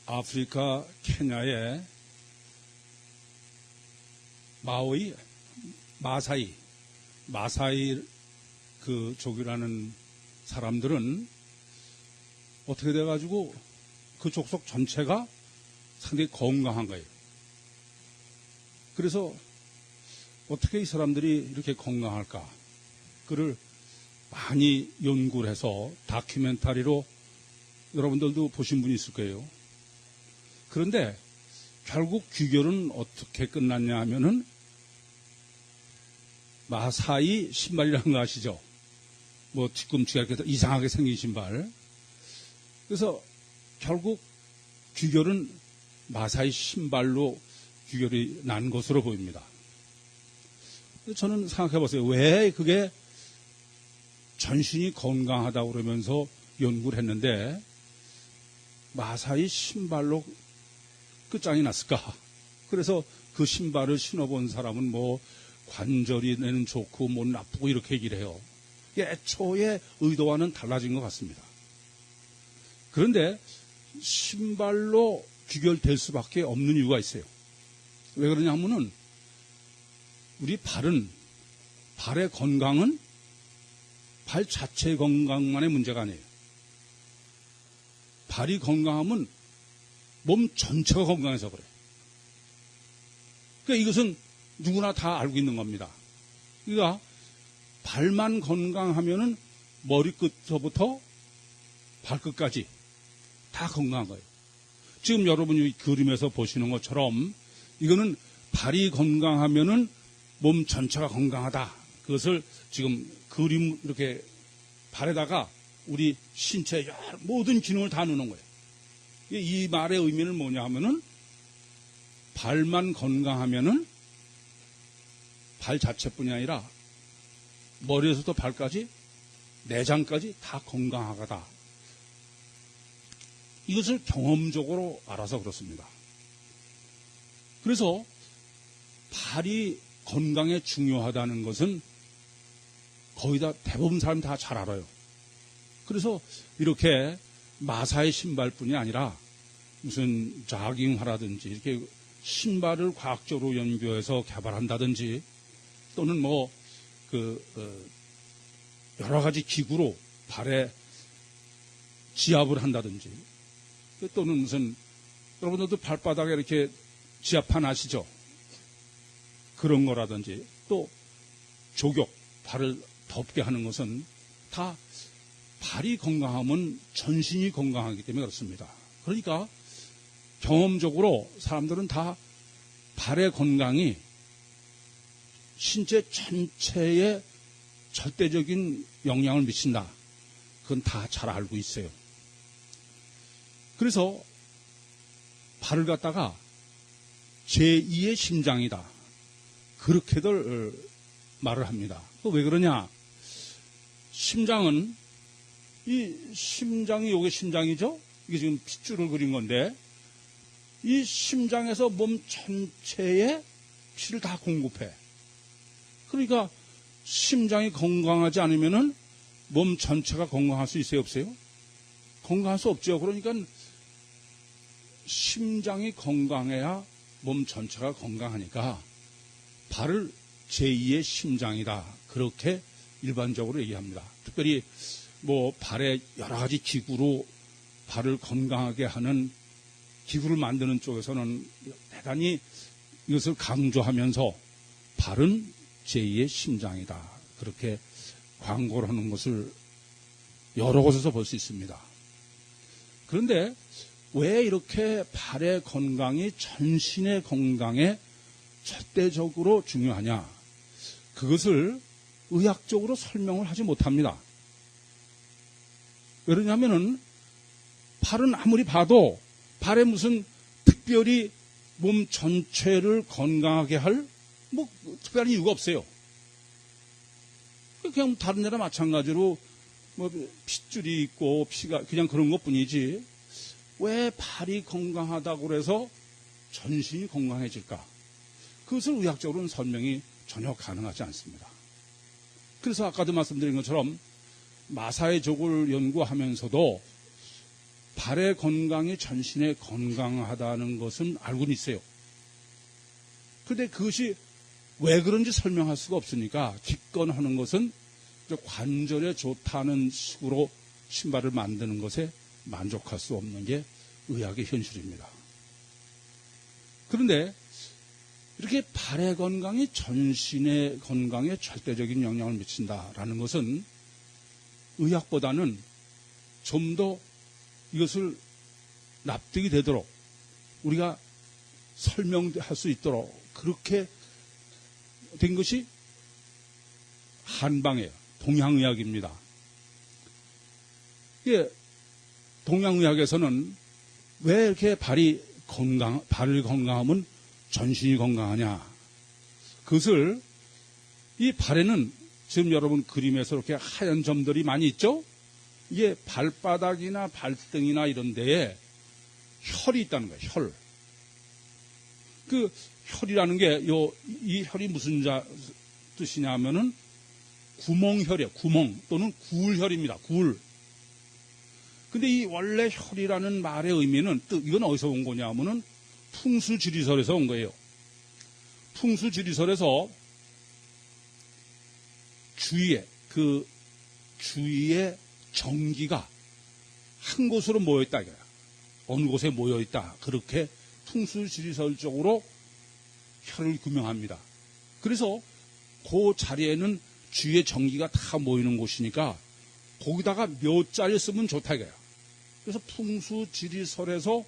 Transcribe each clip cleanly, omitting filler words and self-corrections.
아프리카 케냐의 마사이 그 족이라는 사람들은 어떻게 돼가지고 그 족속 전체가 상당히 건강한 거예요. 그래서 어떻게 이 사람들이 이렇게 건강할까? 그를 많이 연구를 해서 다큐멘터리로 여러분들도 보신 분이 있을 거예요. 그런데 결국 귀결은 어떻게 끝났냐 하면은 마사이 신발이라는 거 아시죠? 뭐 뒤꿈치가 이렇게 이상하게 생긴 신발. 그래서 결국 귀결은 마사이 신발로 귀결이 난 것으로 보입니다. 저는 생각해 보세요. 왜 그게 전신이 건강하다고 그러면서 연구를 했는데 마사이 신발로 끝장이 났을까? 그래서 그 신발을 신어본 사람은 뭐 관절이는 좋고 뭐 나쁘고 이렇게 얘기를 해요. 애초에 의도와는 달라진 것 같습니다. 그런데 신발로 귀결될 수밖에 없는 이유가 있어요. 왜 그러냐 하면은 우리 발의 건강은 발 자체의 건강만의 문제가 아니에요. 발이 건강하면 몸 전체가 건강해서 그래요. 그러니까 이것은 누구나 다 알고 있는 겁니다. 그러니까 발만 건강하면은 머리끝서부터 발끝까지 다 건강한 거예요. 지금 여러분이 그림에서 보시는 것처럼 이거는 발이 건강하면은 몸 전체가 건강하다. 그것을 지금 그림 이렇게 발에다가 우리 신체 모든 기능을 다 넣는 거예요. 이 말의 의미는 뭐냐 하면은 발만 건강하면은 발 자체뿐이 아니라 머리에서부터 발까지 내장까지 다 건강하다. 이것을 경험적으로 알아서 그렇습니다. 그래서 발이 건강에 중요하다는 것은 거의 다 대부분 사람이 다 잘 알아요. 그래서 이렇게 마사의 신발뿐이 아니라 무슨 자깅화라든지 이렇게 신발을 과학적으로 연구해서 개발한다든지 또는 뭐 여러 가지 기구로 발에 지압을 한다든지 또는 무슨 여러분들도 발바닥에 이렇게 지압판 아시죠? 그런 거라든지 또 족욕, 발을 덥게 하는 것은 다 발이 건강하면 전신이 건강하기 때문에 그렇습니다. 그러니까 경험적으로 사람들은 다 발의 건강이 신체 전체에 절대적인 영향을 미친다. 그건 다 잘 알고 있어요. 그래서 발을 갖다가 제2의 심장이다. 그렇게들 말을 합니다. 왜 그러냐? 심장은 이 심장이 요게 심장이죠? 이게 지금 핏줄을 그린 건데 이 심장에서 몸 전체에 피를 다 공급해. 그러니까 심장이 건강하지 않으면은 몸 전체가 건강할 수 있어요, 없어요? 건강할 수 없죠. 그러니까 심장이 건강해야 몸 전체가 건강하니까 발을 제2의 심장이다. 그렇게 일반적으로 얘기합니다. 특별히 뭐 발에 여러 가지 기구로 발을 건강하게 하는 기구를 만드는 쪽에서는 대단히 이것을 강조하면서 발은 제2의 심장이다. 그렇게 광고를 하는 것을 여러 곳에서 볼 수 있습니다. 그런데 왜 이렇게 발의 건강이 전신의 건강에 절대적으로 중요하냐? 그것을 의학적으로 설명을 하지 못합니다. 왜냐하면은 발은 아무리 봐도 발에 무슨 특별히 몸 전체를 건강하게 할 뭐 특별한 이유가 없어요. 그냥 다른 데나 마찬가지로 뭐 핏줄이 있고 피가 그냥 그런 것뿐이지 왜 발이 건강하다고 그래서 전신이 건강해질까? 그것을 의학적으로는 설명이 전혀 가능하지 않습니다. 그래서 아까도 말씀드린 것처럼 마사의 족을 연구하면서도 발의 건강이 전신에 건강하다는 것은 알고는 있어요. 그런데 그것이 왜 그런지 설명할 수가 없으니까 기권하는 것은 관절에 좋다는 식으로 신발을 만드는 것에 만족할 수 없는 게 의학의 현실입니다. 그런데 이렇게 발의 건강이 전신의 건강에 절대적인 영향을 미친다라는 것은 의학보다는 좀 더 이것을 납득이 되도록 우리가 설명할 수 있도록 그렇게 된 것이 한방이에요. 동양의학입니다. 예, 동양의학에서는 왜 이렇게 발이 건강하면 전신이 건강하냐. 그것을 이 발에는 지금 여러분 그림에서 이렇게 하얀 점들이 많이 있죠? 이게 발바닥이나 발등이나 이런 데에 혈이 있다는 거예요. 혈. 그 혈이라는 게 이 혈이 무슨 뜻이냐 하면은 구멍혈이에요. 구멍 또는 구울혈입니다. 구울. 근데 이 원래 혈이라는 말의 의미는 이건 어디서 온 거냐 하면은 풍수지리설에서 온 거예요. 풍수지리설에서 주위에 전기가 한 곳으로 모여있다 이거야. 어느 곳에 모여있다. 그렇게 풍수지리설적으로 혈을 규명합니다. 그래서 그 자리에는 주위에 전기가 다 모이는 곳이니까 거기다가 묘자리 쓰면 좋다 이거야. 그래서 풍수지리설에서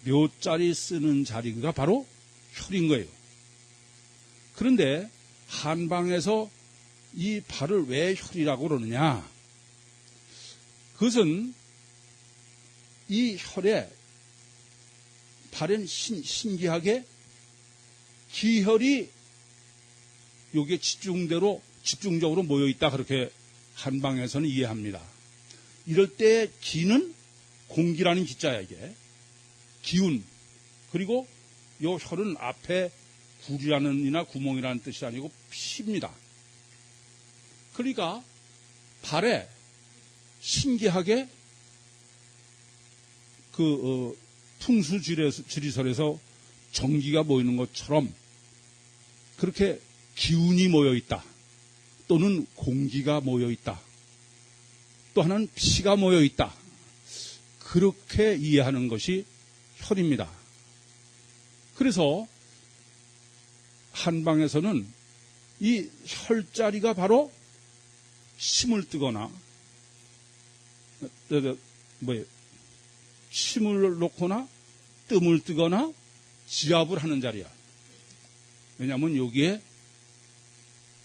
묘자리 쓰는 자리가 바로 혈인 거예요. 그런데 한방에서 이 발을 왜 혈이라고 그러느냐? 그것은 이 혈에 발엔 신기하게 기혈이 여기에 집중적으로 모여있다 그렇게 한방에서는 이해합니다. 이럴 때 기는 공기라는 기자야 이게. 기운. 그리고 이 혈은 앞에 굴이라는 이나 구멍이라는 뜻이 아니고 피입니다. 그러니까 발에 신기하게 풍수지리설에서 전기가 모이는 것처럼 그렇게 기운이 모여있다. 또는 공기가 모여있다. 또 하나는 피가 모여있다. 그렇게 이해하는 것이 혈입니다. 그래서 한방에서는 이 혈자리가 바로 심을 뜨거나 침을 놓거나 뜸을 뜨거나 지압을 하는 자리야. 왜냐하면 여기에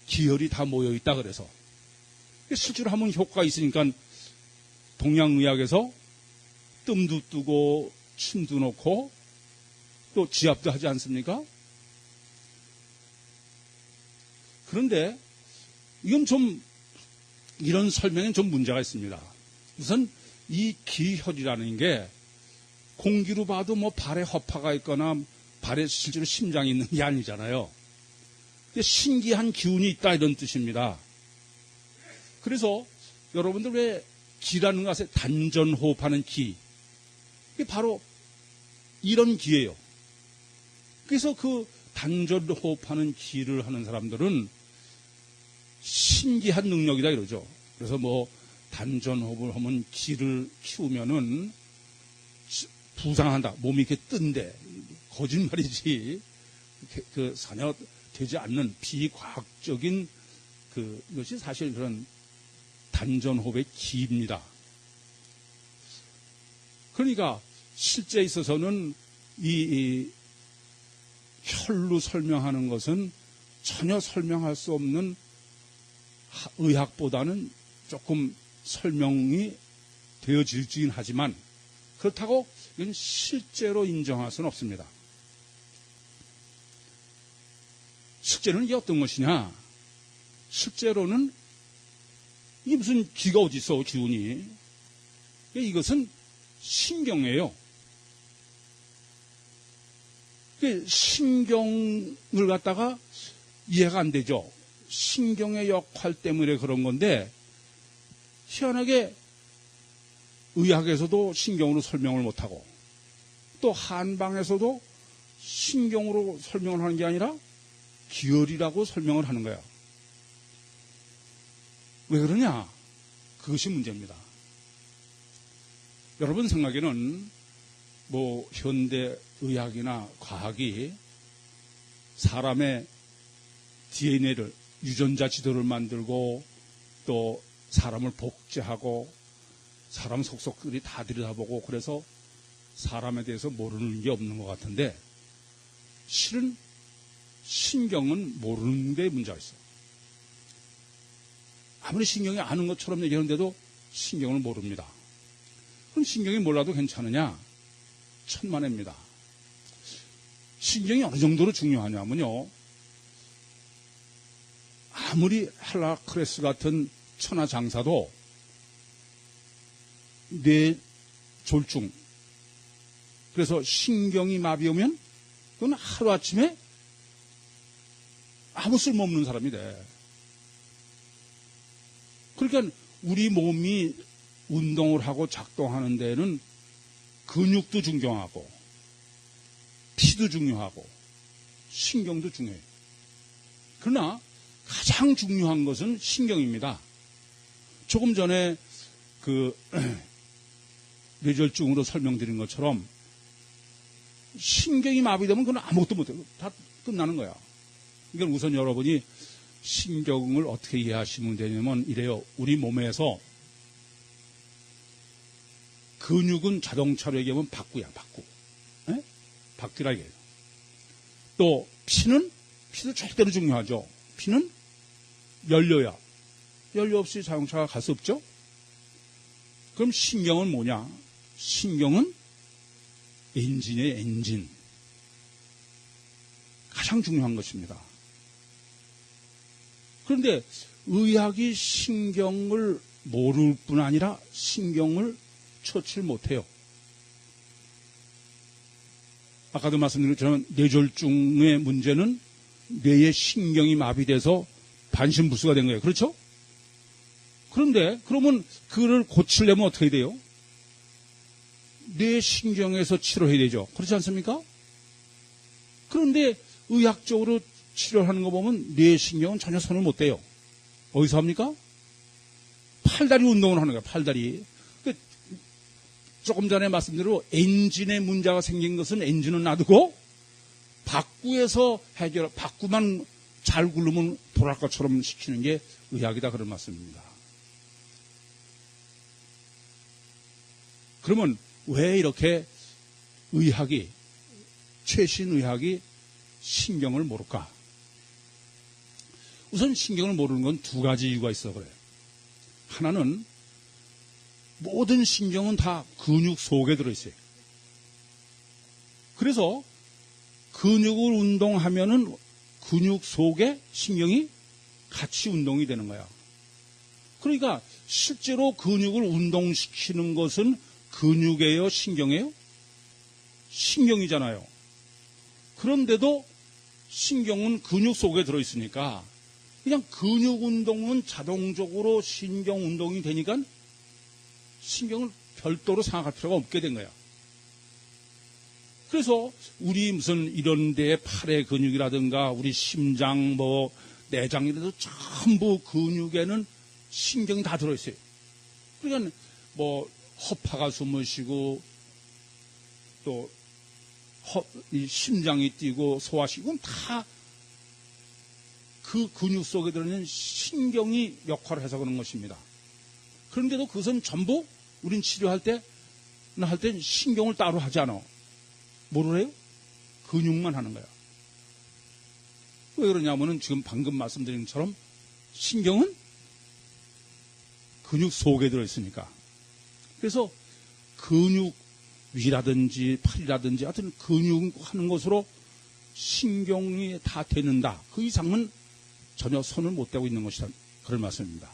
기혈이 다 모여있다 그래서. 실제로 하면 효과가 있으니까 동양의학에서 뜸도 뜨고 침도 놓고 또 지압도 하지 않습니까? 그런데 이건 좀 이런 설명엔 좀 문제가 있습니다. 우선 이 기혈이라는 게 공기로 봐도 뭐 발에 허파가 있거나 발에 실제로 심장이 있는 게 아니잖아요. 신기한 기운이 있다 이런 뜻입니다. 그래서 여러분들 왜 기라는 것에 단전호흡하는 기, 이게 바로 이런 기예요. 그래서 그 단전호흡하는 기를 하는 사람들은 신기한 능력이다 이러죠. 그래서 뭐 단전호흡을 하면 기를 키우면은 부상한다. 몸이 이렇게 뜬대. 거짓말이지. 전혀 되지 않는 비과학적인 그것이 사실 그런 단전호흡의 기입니다. 그러니까 실제에 있어서는 이 혈로 설명하는 것은 전혀 설명할 수 없는 의학보다는 조금 설명이 되어지긴 하지만 그렇다고 이건 실제로 인정할 수는 없습니다. 실제로는 이게 어떤 것이냐? 실제로는 이게 무슨 기가 어디 있어, 기운이. 이것은 신경이에요. 신경을 갖다가 이해가 안 되죠. 신경의 역할 때문에 그런 건데 희한하게 의학에서도 신경으로 설명을 못하고 또 한방에서도 신경으로 설명을 하는 게 아니라 기혈이라고 설명을 하는 거야. 왜 그러냐? 그것이 문제입니다. 여러분 생각에는 뭐 현대 의학이나 과학이 사람의 DNA를 유전자 지도를 만들고 또 사람을 복제하고 사람 속속들이 다 들여다보고 그래서 사람에 대해서 모르는 게 없는 것 같은데 실은 신경은 모르는 데 문제가 있어. 아무리 신경이 아는 것처럼 얘기하는데도 신경을 모릅니다. 그럼 신경이 몰라도 괜찮으냐? 천만에입니다. 신경이 어느 정도로 중요하냐면요. 아무리 헬라크레스 같은 천하장사도 뇌졸중, 그래서 신경이 마비 오면 그건 하루아침에 아무 쓸모없는 사람이 돼. 그러니까 우리 몸이 운동을 하고 작동하는 데는 근육도 중요하고 피도 중요하고 신경도 중요해요. 그러나 가장 중요한 것은 신경입니다. 조금 전에 그 뇌졸중으로 설명드린 것처럼 신경이 마비되면 그건 아무것도 못해요. 다 끝나는 거야. 그러니까 우선 여러분이 신경을 어떻게 이해하시면 되냐면 이래요. 우리 몸에서 근육은 자동차로 얘기하면 바퀴야, 바퀴. 에? 바퀴라 얘기해요. 또 피도 절대로 중요하죠. 피는 연료야. 연료 없이 자동차가 갈 수 없죠? 그럼 신경은 뭐냐? 신경은 엔진이에요, 엔진. 가장 중요한 것입니다. 그런데 의학이 신경을 모를 뿐 아니라 신경을 처치를 못해요. 아까도 말씀드린 것처럼 뇌졸중의 문제는 뇌의 신경이 마비돼서 반신불수가 된 거예요. 그렇죠? 그런데 그러면 그를 고치려면 어떻게 해야 돼요? 뇌신경에서 치료해야 되죠. 그렇지 않습니까? 그런데 의학적으로 치료하는 거 보면 뇌신경은 전혀 손을 못 대요. 어디서 합니까? 팔다리 운동을 하는 거예요. 팔다리. 조금 전에 말씀드린 대로 엔진에 문제가 생긴 것은 엔진은 놔두고 바꾸에서 바꾸만 잘 굴르면 돌아갈 것처럼 시키는 게 의학이다, 그런 말씀입니다. 그러면 왜 이렇게 의학이, 최신 의학이 신경을 모를까? 우선 신경을 모르는 건 두 가지 이유가 있어 그래요. 하나는 모든 신경은 다 근육 속에 들어있어요. 그래서 근육을 운동하면은 근육 속에 신경이 같이 운동이 되는 거야. 그러니까 실제로 근육을 운동시키는 것은 근육이에요, 신경이에요? 신경이잖아요. 그런데도 신경은 근육 속에 들어있으니까 그냥 근육 운동은 자동적으로 신경 운동이 되니까 신경을 별도로 생각할 필요가 없게 된 거야. 그래서 우리 무슨 이런 데 팔의 근육이라든가 우리 심장 뭐 내장이라도 전부 근육에는 신경이 다 들어있어요. 그러니까 뭐 허파가 숨을 쉬고 또 이 심장이 뛰고 소화시키고 다 그 근육 속에 들어있는 신경이 역할을 해서 그런 것입니다. 그런데도 그것은 전부 우린 치료할 때 신경을 따로 하지 않아. 뭐를 해요? 근육만 하는 거야. 왜 그러냐면은 지금 방금 말씀드린 것처럼 신경은 근육 속에 들어있으니까. 그래서 근육 위라든지 팔이라든지 하여튼 근육 하는 것으로 신경이 다 되는다. 그 이상은 전혀 손을 못 대고 있는 것이다. 그런 말씀입니다.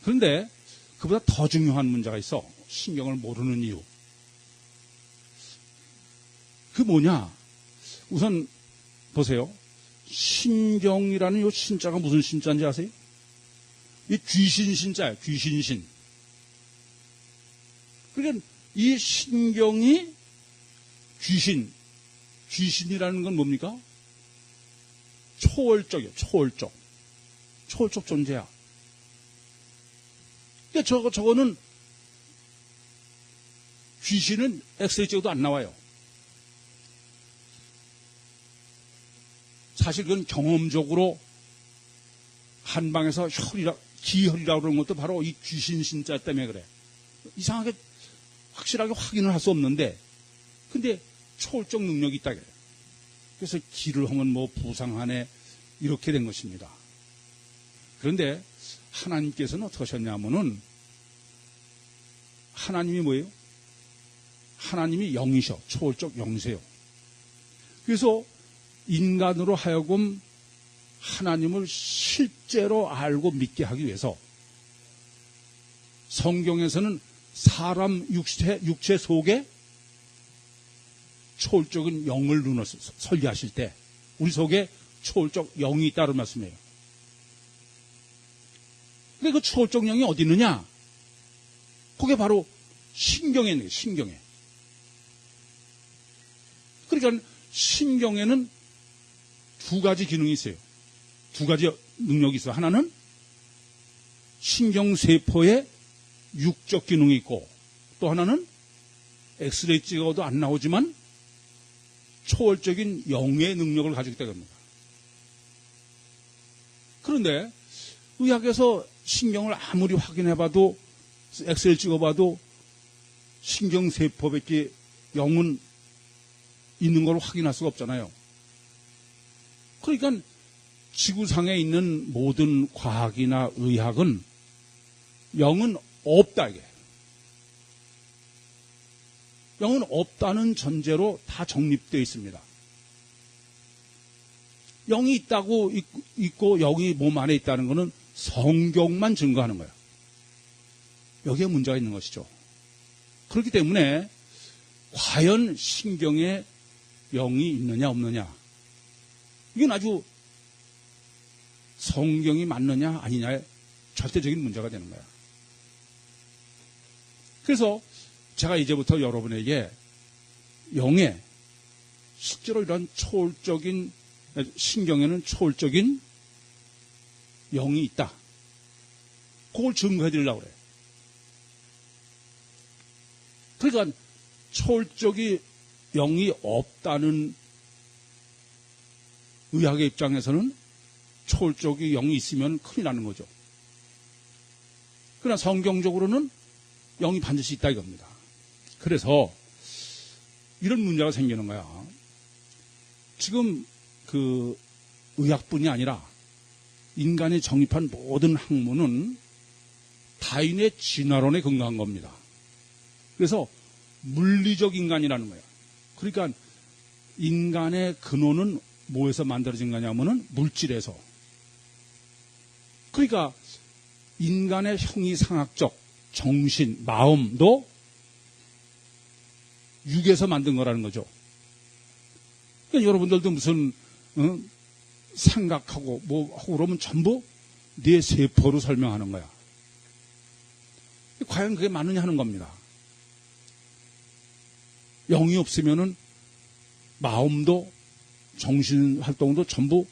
그런데 그보다 더 중요한 문제가 있어. 신경을 모르는 이유. 그 뭐냐? 우선 보세요. 신경이라는 이 신자가 무슨 신자인지 아세요? 이 귀신 신자예요. 귀신신. 그러니까 이 신경이 귀신이라는 건 뭡니까? 초월적이요, 초월적 존재야. 그러니까 저거는 귀신은 엑스레이 찍어도 안 나와요. 사실 그건 경험적으로 한방에서 기혈이라고 그러는 것도 바로 이 귀신 신자 때문에 그래. 이상하게 확실하게 확인을 할 수 없는데, 근데 초월적 능력이 있다 그래요. 그래서 기를 하면 뭐 부상하네 이렇게 된 것입니다. 그런데 하나님께서는 어떻게 하셨냐면은, 하나님이 뭐예요? 하나님이 영이셔. 초월적 영이세요. 그래서 인간으로 하여금 하나님을 실제로 알고 믿게 하기 위해서 성경에서는 사람 육체 속에 초월적인 영을 넣어서 설계하실 때 우리 속에 초월적 영이 있다는 말씀이에요. 근데 그 초월적 영이 어디 있느냐? 그게 바로 신경에 있는 거예요. 신경에. 그러니까 신경에는 두 가지 기능이 있어요. 두 가지 능력이 있어요. 하나는 신경세포의 육적 기능이 있고, 또 하나는 엑스레이 찍어도 안 나오지만 초월적인 영의 능력을 가지고 있다고 합니다. 그런데 의학에서 신경을 아무리 확인해봐도, 엑스레이 찍어봐도 신경세포밖에 영은 있는 걸 확인할 수가 없잖아요. 그러니까 지구상에 있는 모든 과학이나 의학은 영은 없다, 이게. 영은 없다는 전제로 다 정립되어 있습니다. 영이 있다고 있고 영이 몸 안에 있다는 것은 성경만 증거하는 거예요. 여기에 문제가 있는 것이죠. 그렇기 때문에 과연 신경에 영이 있느냐 없느냐, 이건 아주 성경이 맞느냐 아니냐의 절대적인 문제가 되는 거야. 그래서 제가 이제부터 여러분에게 영에 실제로 이런 초월적인, 신경에는 초월적인 영이 있다, 그걸 증거해 드리려고 그래요. 그러니까 초월적인 영이 없다는 의학의 입장에서는 초월적인 영이 있으면 큰일 나는 거죠. 그러나 성경적으로는 영이 반드시 있다 이겁니다. 그래서 이런 문제가 생기는 거야. 지금 그 의학뿐이 아니라 인간이 정립한 모든 학문은 다윈의 진화론에 근거한 겁니다. 그래서 물리적 인간이라는 거예요. 그러니까 인간의 근원은 뭐에서 만들어진 거냐면은 물질에서. 그러니까 인간의 형이상학적 정신, 마음도 육에서 만든 거라는 거죠. 그러니까 여러분들도 무슨 생각하고 뭐 하고 그러면 전부 네 세포로 설명하는 거야. 과연 그게 맞느냐 하는 겁니다. 영이 없으면은 마음도 정신 활동도 전부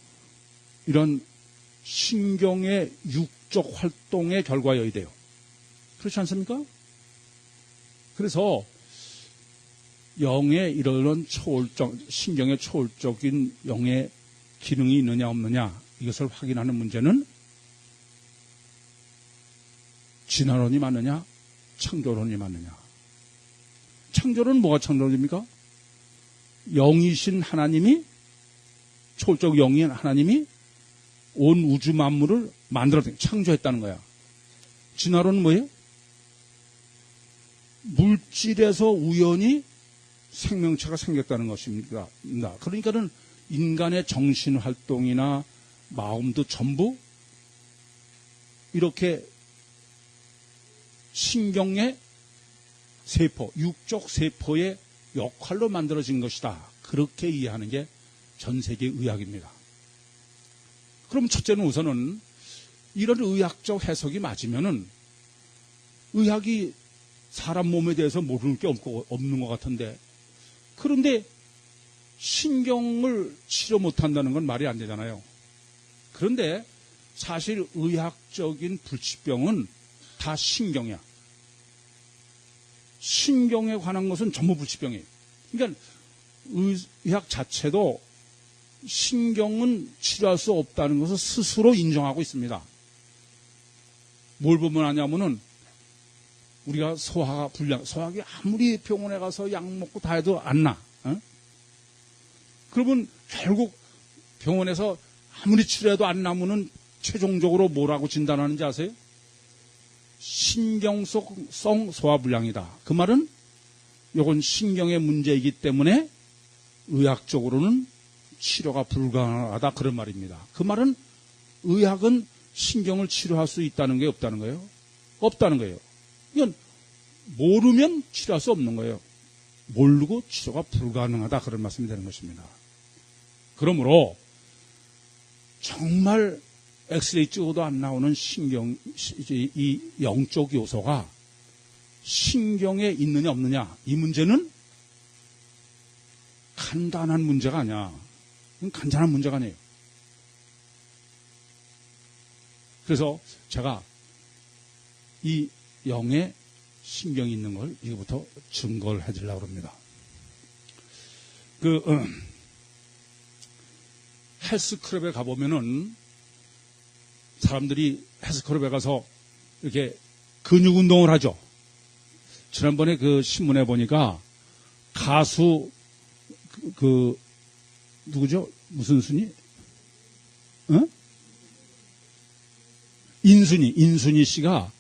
이런 신경의 육적 활동의 결과여야 돼요. 그렇지 않습니까? 그래서 영의 이런 초월적, 신경의 초월적인 영의 기능이 있느냐 없느냐, 이것을 확인하는 문제는 진화론이 맞느냐 창조론이 맞느냐. 창조론은 뭐가 창조론입니까? 영이신 하나님이, 초월적 영인 하나님이 온 우주 만물을 만들었다, 창조했다는 거야. 진화론은 뭐예요? 물질에서 우연히 생명체가 생겼다는 것입니다. 그러니까는 인간의 정신 활동이나 마음도 전부 이렇게 신경의 세포, 육적 세포의 역할로 만들어진 것이다. 그렇게 이해하는 게 전 세계 의학입니다. 그럼 첫째는 우선은 이런 의학적 해석이 맞으면은 의학이 사람 몸에 대해서 모르는 게 없는 것 같은데, 그런데 신경을 치료 못한다는 건 말이 안 되잖아요. 그런데 사실 의학적인 불치병은 다 신경이야. 신경에 관한 것은 전부 불치병이에요. 그러니까 의학 자체도 신경은 치료할 수 없다는 것을 스스로 인정하고 있습니다. 뭘 보면 아냐면은 우리가 소화가 불량, 소화기 아무리 병원에 가서 약 먹고 다 해도 안 나. 어? 그러면 결국 병원에서 아무리 치료해도 안 나면은 최종적으로 뭐라고 진단하는지 아세요? 신경성 소화불량이다. 그 말은 이건 신경의 문제이기 때문에 의학적으로는 치료가 불가능하다, 그런 말입니다. 그 말은 의학은 신경을 치료할 수 있다는 게 없다는 거예요. 없다는 거예요. 이건 모르면 치료할 수 없는 거예요. 모르고 치료가 불가능하다, 그런 말씀이 되는 것입니다. 그러므로 정말 엑스레이 찍어도 안 나오는 신경, 이 영적 요소가 신경에 있느냐 없느냐, 이 문제는 간단한 문제가 아니야. 간단한 문제가 아니에요. 그래서 제가 이 영에 신경이 있는 걸 이거부터 증거를 해드리려고 합니다. 헬스클럽에 가보면은 사람들이 헬스클럽에 가서 이렇게 근육 운동을 하죠. 지난번에 그 신문에 보니까 가수 누구죠? 무슨 순이? 어? 인순이 씨가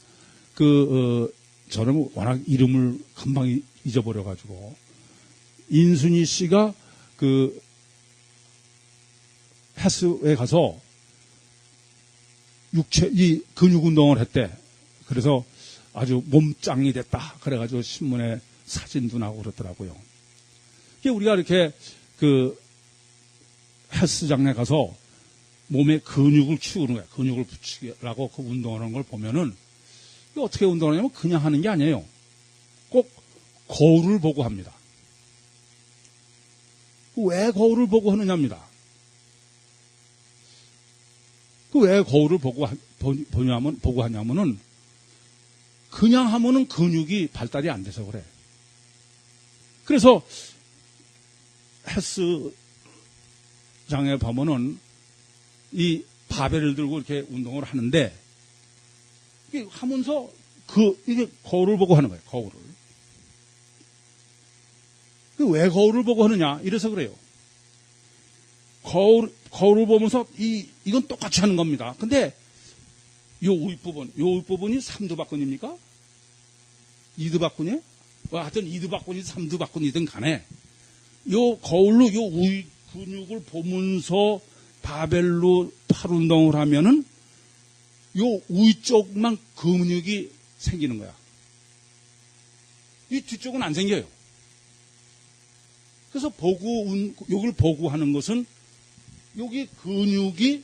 저는 워낙 이름을 금방 잊어버려가지고, 인순이 씨가 헬스에 가서 이 근육 운동을 했대. 그래서 아주 몸짱이 됐다. 그래가지고 신문에 사진도 나오고 그렇더라고요. 우리가 이렇게 헬스장에 가서 몸에 근육을 키우는 거야. 근육을 붙이라고 그 운동하는 걸 보면은, 어떻게 운동하냐면 그냥 하는 게 아니에요. 꼭 거울을 보고 합니다. 왜 거울을 보고 하느냐입니다. 왜 거울을 보고 하냐면은, 그냥 하면은 근육이 발달이 안 돼서 그래. 그래서 헬스장에 보면은 이 바벨을 들고 이렇게 운동을 하는데, 이게 하면서 이게 거울을 보고 하는 거예요. 거울을. 왜 거울을 보고 하느냐? 이래서 그래요. 거울을 보면서 이건 똑같이 하는 겁니다. 근데 요 윗부분이 3두박근입니까? 2두박근이에요? 하여튼 2두박근이든 3두박근이든 간에 요 거울로 요 위 근육을 보면서 바벨로 팔 운동을 하면은 요 위쪽만 근육이 생기는 거야. 이 뒤쪽은 안 생겨요. 그래서 여기를 보고 하는 것은 여기 근육을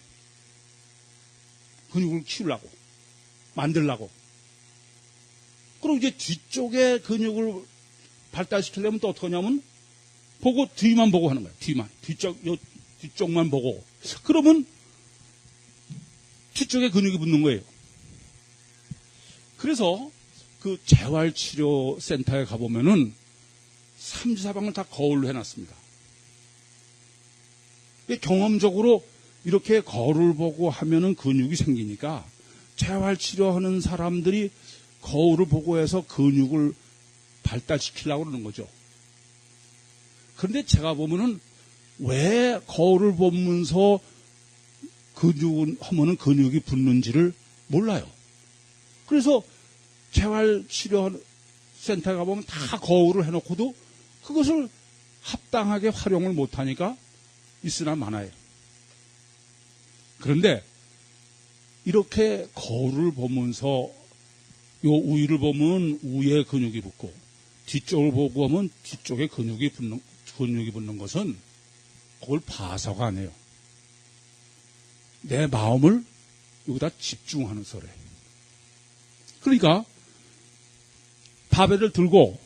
키우려고, 만들려고. 그리고 이제 뒤쪽에 근육을 발달시키려면 또 어떻게 하냐면, 뒤만 보고 하는 거예요. 뒤쪽만 보고. 그러면 뒤쪽에 근육이 붙는 거예요. 그래서 재활치료센터에 가보면은 3지사방을 다 거울로 해놨습니다. 경험적으로 이렇게 거울을 보고 하면은 근육이 생기니까 재활치료하는 사람들이 거울을 보고 해서 근육을 발달시키려고 그러는 거죠. 그런데 제가 보면은 왜 거울을 보면서 하면은 근육이 붙는지를 몰라요. 그래서 재활치료센터에 가보면 다 거울을 해놓고도 그것을 합당하게 활용을 못하니까 있으나 마나요. 그런데 이렇게 거울을 보면서 요 우위를 보면 우위에 근육이 붙고 뒤쪽을 보고 하면 뒤쪽에 근육이 붙는 것은 그걸 봐서가 아니에요. 내 마음을 여기다 집중하는 소리. 그러니까 바벨을 들고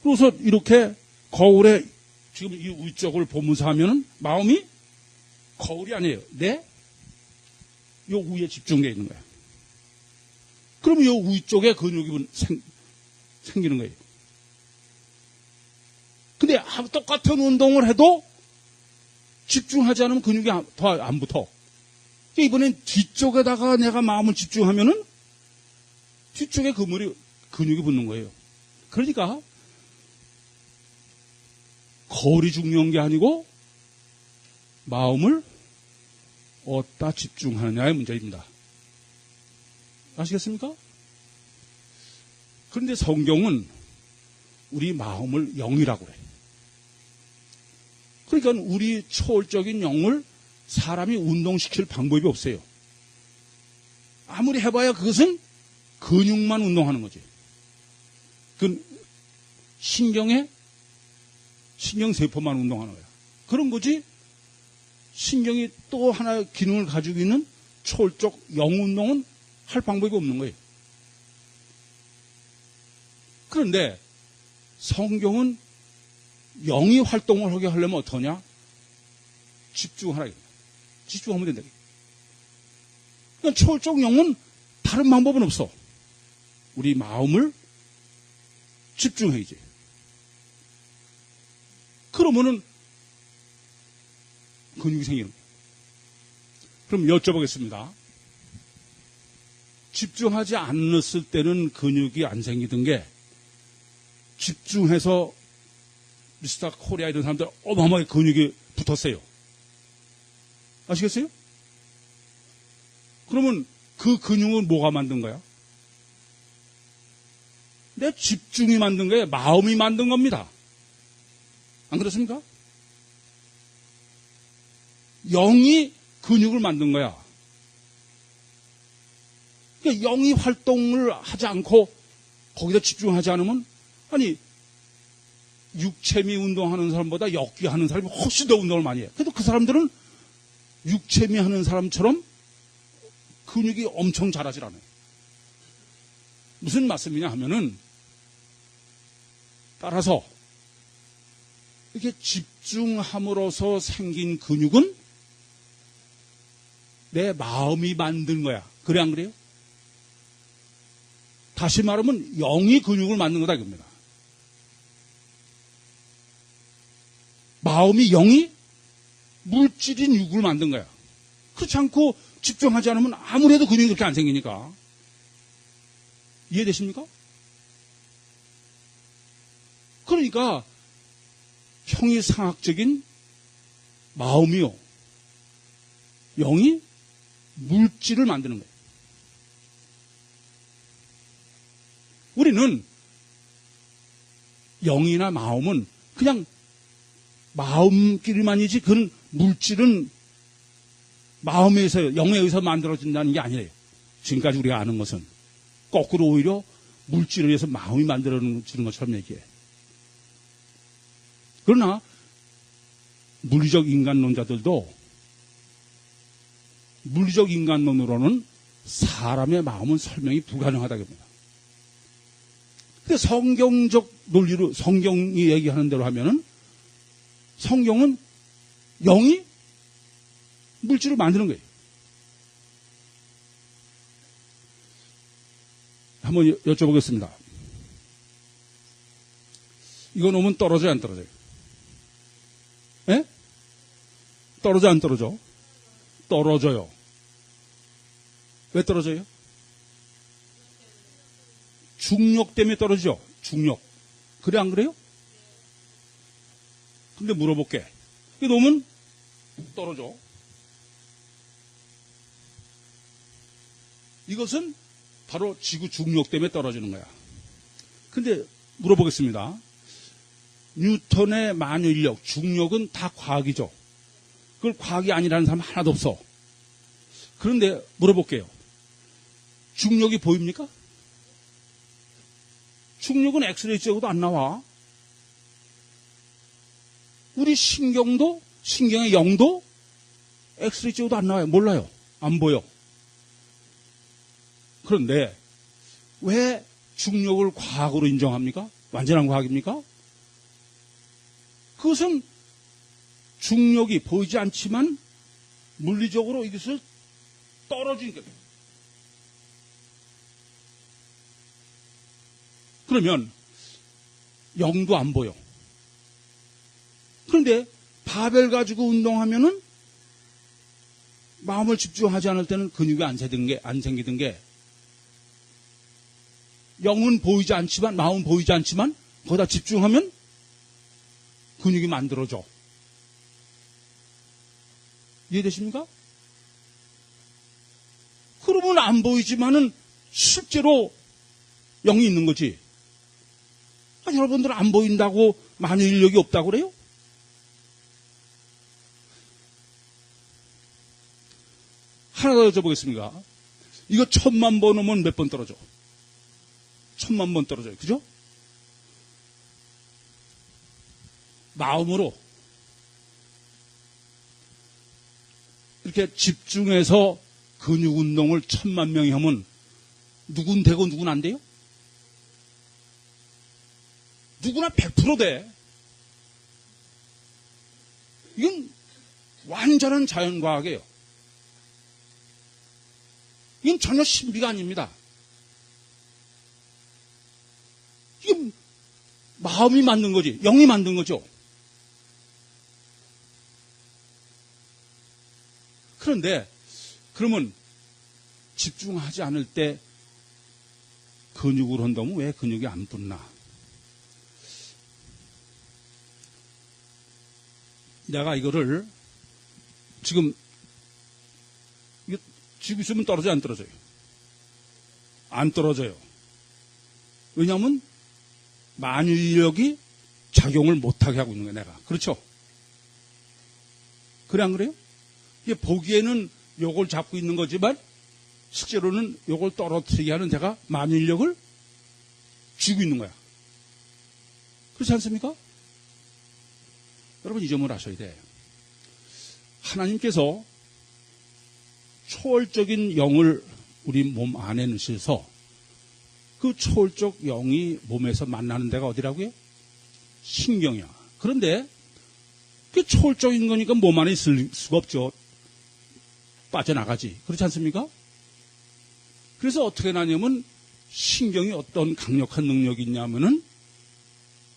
그래서 이렇게 거울에 지금 이 위쪽을 보면서 하면은 마음이 거울이 아니에요. 요 위에 집중되어 있는 거예요. 그러면 요 위쪽에 근육이 생기는 거예요. 근데 똑같은 운동을 해도 집중하지 않으면 근육이 더 안 붙어. 이번엔 뒤쪽에다가 내가 마음을 집중하면은 뒤쪽에 근육이 붙는 거예요. 그러니까 거울이 중요한 게 아니고 마음을 어디다 집중하느냐의 문제입니다. 아시겠습니까? 그런데 성경은 우리 마음을 영이라고 그래요. 그러니까 우리 초월적인 영을 사람이 운동시킬 방법이 없어요. 아무리 해봐야 그것은 근육만 운동하는 거지. 그 신경세포만 운동하는 거야. 그런 거지. 신경이 또 하나 기능을 가지고 있는 초월적 영운동은 할 방법이 없는 거예요. 그런데 성경은 영이 활동을 하게 하려면 어떠냐? 집중하라. 집중하면 된다. 그러니까 초월적 영은 다른 방법은 없어. 우리 마음을 집중해야지. 그러면은 근육이 생기는 거예요. 그럼 여쭤보겠습니다. 집중하지 않았을 때는 근육이 안 생기던 게 집중해서 미스터 코리아 이런 사람들 어마어마하게 근육이 붙었어요. 아시겠어요? 그러면 그 근육은 뭐가 만든 거야? 내 집중이 만든 거예요. 마음이 만든 겁니다. 안 그렇습니까? 영이 근육을 만든 거야. 그러니까 영이 활동을 하지 않고 거기다 집중하지 않으면 아니 육체미 운동하는 사람보다 역기 하는 사람이 훨씬 더 운동을 많이 해요. 그래도 그 사람들은 육체미 하는 사람처럼 근육이 엄청 자라질 않아요. 무슨 말씀이냐 하면은 따라서 이렇게 집중함으로써 생긴 근육은 내 마음이 만든 거야. 그래 안 그래요? 다시 말하면 영이 근육을 만든 거다 이겁니다. 마음이 영이 물질인 육을 만든 거야. 그렇지 않고 집중하지 않으면 아무리 해도 근육이 그렇게 안 생기니까. 이해되십니까? 그러니까 형이상학적인 마음이요. 영이 물질을 만드는 거예요. 우리는 영이나 마음은 그냥 마음끼리만이지 그런 물질은 마음에서 영에 의해서 만들어진다는 게 아니래요. 지금까지 우리가 아는 것은 거꾸로 오히려 물질에 의해서 마음이 만들어지는 것처럼 얘기해. 그러나 물리적 인간론자들도 물리적 인간론으로는 사람의 마음은 설명이 불가능하다고 합니다. 근데 성경적 논리로 성경이 얘기하는 대로 하면은 성경은 영이 물질을 만드는 거예요. 한번 여쭤보겠습니다. 이거 놓으면 떨어져요, 안 떨어져요? 예? 떨어져, 안 떨어져? 떨어져요. 왜 떨어져요? 중력 때문에 떨어지죠. 중력. 그래 안 그래요? 근데 물어볼게. 이거 놓으면 떨어져. 이것은 바로 지구 중력 때문에 떨어지는 거야. 근데 물어보겠습니다. 뉴턴의 만유인력, 중력은 다 과학이죠. 그걸 과학이 아니라는 사람 하나도 없어. 그런데 물어볼게요. 중력이 보입니까? 중력은 엑스레이 찍어도 안 나와. 우리 신경도, 신경의 영도 엑스레이 찍어도 안 나와요. 몰라요. 안 보여. 그런데 왜 중력을 과학으로 인정합니까? 완전한 과학입니까? 그것은 중력이 보이지 않지만 물리적으로 이것을 떨어지니까. 그러면 영도 안 보여. 그런데 바벨 가지고 운동하면은 마음을 집중하지 않을 때는 근육이 안 생기던 게 영은 보이지 않지만 마음은 보이지 않지만 거기다 집중하면 근육이 만들어져. 이해되십니까? 그러면 안 보이지만은 실제로 영이 있는 거지. 여러분들은 안 보인다고 만유인력이 없다고 그래요? 하나 더 여쭤보겠습니다. 이거 1000만 번 오면 몇 번 떨어져? 1000만 번 떨어져요. 그죠? 마음으로 이렇게 집중해서 근육 운동을 1000만 명이 하면 누군 되고 누군 안 돼요? 누구나 100% 돼. 이건 완전한 자연과학이에요. 이건 전혀 신비가 아닙니다. 이게 마음이 만든 거지, 영이 만든 거죠. 그런데 그러면 집중하지 않을 때 근육을 한다면 왜 근육이 안 붙나? 내가 이거를 지금 있으면 떨어져요, 안 떨어져요? 안 떨어져요. 왜냐하면 만유인력이 작용을 못하게 하고 있는 거예요, 내가. 그렇죠? 그래, 안 그래요? 이게 보기에는 요걸 잡고 있는 거지만 실제로는 요걸 떨어뜨리게 하는 제가 만유인력을 쥐고 있는 거야. 그렇지 않습니까? 여러분 이 점을 아셔야 돼. 하나님께서 초월적인 영을 우리 몸 안에 넣으셔서 그 초월적 영이 몸에서 만나는 데가 어디라고요? 신경이야. 그런데 그 초월적인 거니까 몸 안에 있을 수가 없죠. 빠져나가지. 그렇지 않습니까? 그래서 어떻게 나냐면 신경이 어떤 강력한 능력이 있냐면은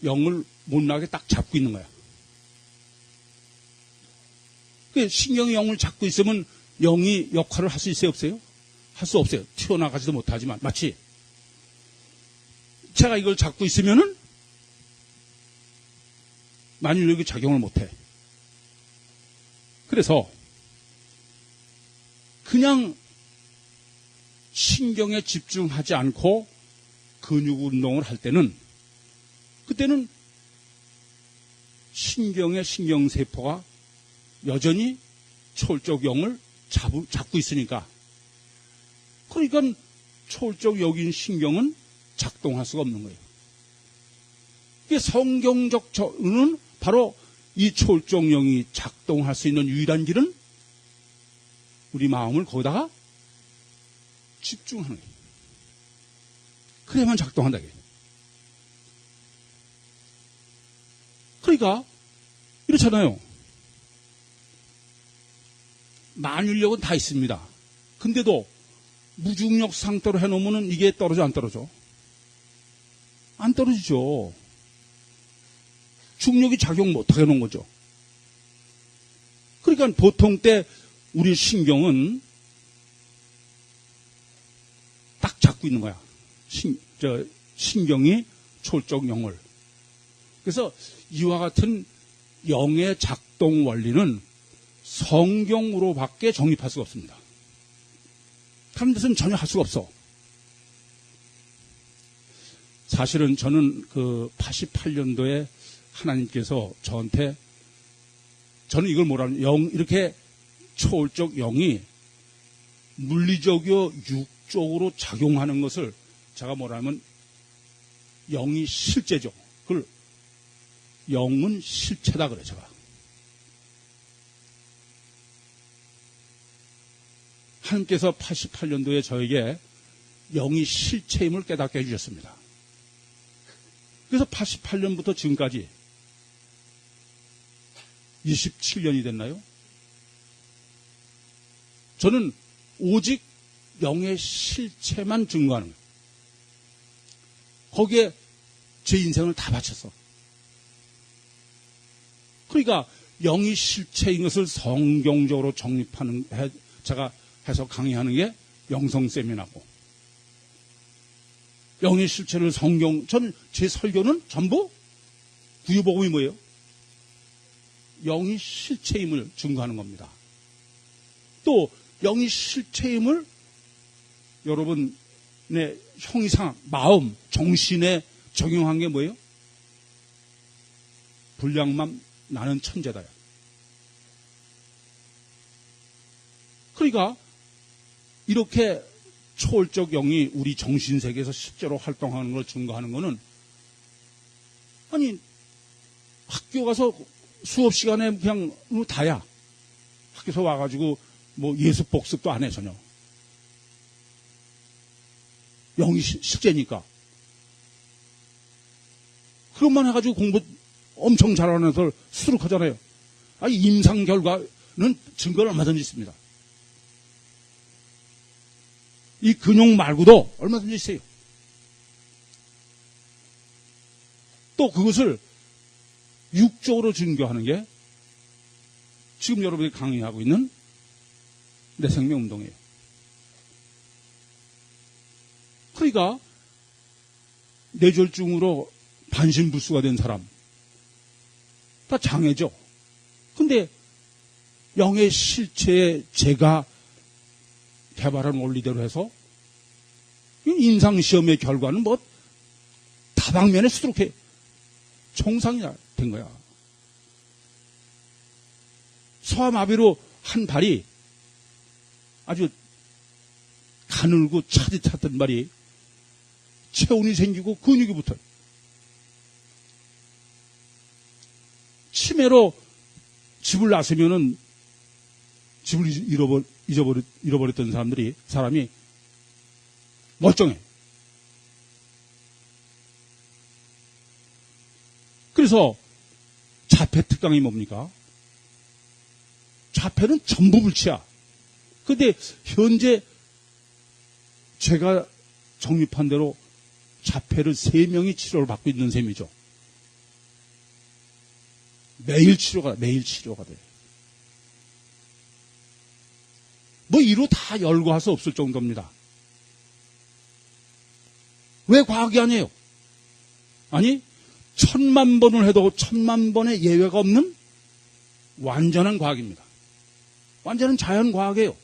영을 못 나게 딱 잡고 있는 거야. 신경이 영을 잡고 있으면 영이 역할을 할 수 있어요, 없어요? 할 수 없어요. 튀어나가지도 못하지만. 마치 제가 이걸 잡고 있으면은 만유인력이 작용을 못해. 그래서 그냥 신경에 집중하지 않고 근육 운동을 할 때는 그때는 신경의 신경세포가 여전히 초월적 영을 잡고 있으니까. 그러니까 초월적 영인 신경은 작동할 수가 없는 거예요. 이게 성경적 저는 바로 이 초월적 영이 작동할 수 있는 유일한 길은 우리 마음을 거기다가 집중하는 거예요. 그래야만 작동한다. 그러니까 이렇잖아요. 만유인력은 다 있습니다. 근데도 무중력 상태로 해놓으면 이게 떨어져, 안 떨어져? 안 떨어지죠. 중력이 작용 못하게 해놓은 거죠. 그러니까 보통 때 우리 신경은 딱 잡고 있는 거야. 신경이 초월적 영을. 그래서 이와 같은 영의 작동 원리는 성경으로밖에 정립할 수가 없습니다. 다른 데서는 전혀 할 수가 없어. 사실은 저는 그 88년도에 하나님께서 저한테, 저는 이걸 뭐라면 이렇게 초월적 영이 물리적이요 육적으로 작용하는 것을 제가 뭐라면 영이 실제죠. 그걸 영은 실체다 그래 제가. 하나님께서 88년도에 저에게 영이 실체임을 깨닫게 해주셨습니다. 그래서 88년부터 지금까지 27년이 됐나요? 저는 오직 영의 실체만 증거하는 거예요. 거기에 제 인생을 다 바쳤어. 그러니까 영이 실체인 것을 성경적으로 정립하는, 제가 해서 강의하는 게 영성세미나고, 영의 실체를 저는 제 설교는 전부 구유복음이 뭐예요? 영이 실체임을 증거하는 겁니다. 또 영이 실체임을 여러분의 형이상, 마음, 정신에 적용한 게 뭐예요? 불량만 나는 천재다요. 그러니까 이렇게 초월적 영이 우리 정신세계에서 실제로 활동하는 걸 증거하는 거는, 아니 학교 가서 수업 시간에 그냥 다야. 학교에서 와가지고 뭐 예습 복습도 안 해 전혀. 영이 실제니까. 그것만 해가지고 공부 엄청 잘하는 애들 수룩하잖아요. 아니 임상 결과는 증거를 얼마든지 있습니다. 이 근육 말고도 얼마든지 있어요. 또 그것을 육적으로 증거하는 게 지금 여러분이 강의하고 있는 내 생명 운동이에요. 그러니까 뇌졸중으로 반신불수가 된 사람 다 장애죠. 근데 영의 실체에 제가 개발한 원리대로 해서 임상시험의 결과는 뭐 다방면에 수두룩해 정상이 된 거야. 소아마비로 한 발이 아주 가늘고 차디찼던 발이 체온이 생기고 근육이 붙어요. 치매로 집을 나서면은 집을 잃어버렸던 사람이 멀쩡해. 그래서 자폐 특강이 뭡니까? 자폐는 전부 불치야. 근데 현재 제가 정립한 대로 자폐를 3명이 치료를 받고 있는 셈이죠. 매일 치료가 돼. 뭐 이로 다 열거할 수 없을 정도입니다. 왜 과학이 아니에요? 아니 1000만 번을 해도 1000만 번의 예외가 없는 완전한 과학입니다. 완전한 자연과학이에요.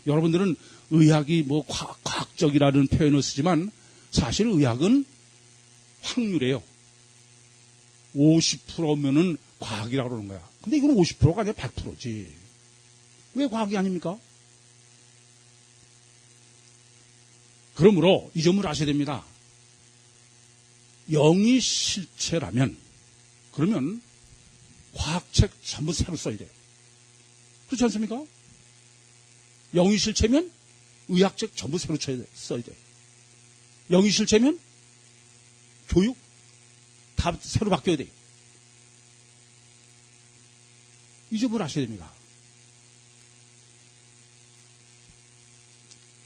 여러분들은 의학이 뭐 과학적이라는 표현을 쓰지만 사실 의학은 확률이에요. 50%면은 과학이라고 그러는 거야. 근데 이건 50%가 아니라 100%지. 왜 과학이 아닙니까? 그러므로 이 점을 아셔야 됩니다. 영이 실체라면, 그러면 과학책 전부 새로 써야 돼요. 그렇지 않습니까? 영이 실체면 의학책 전부 새로 써야 돼요. 영이 실체면 교육 다 새로 바뀌어야 돼요. 이 점을 아셔야 됩니다.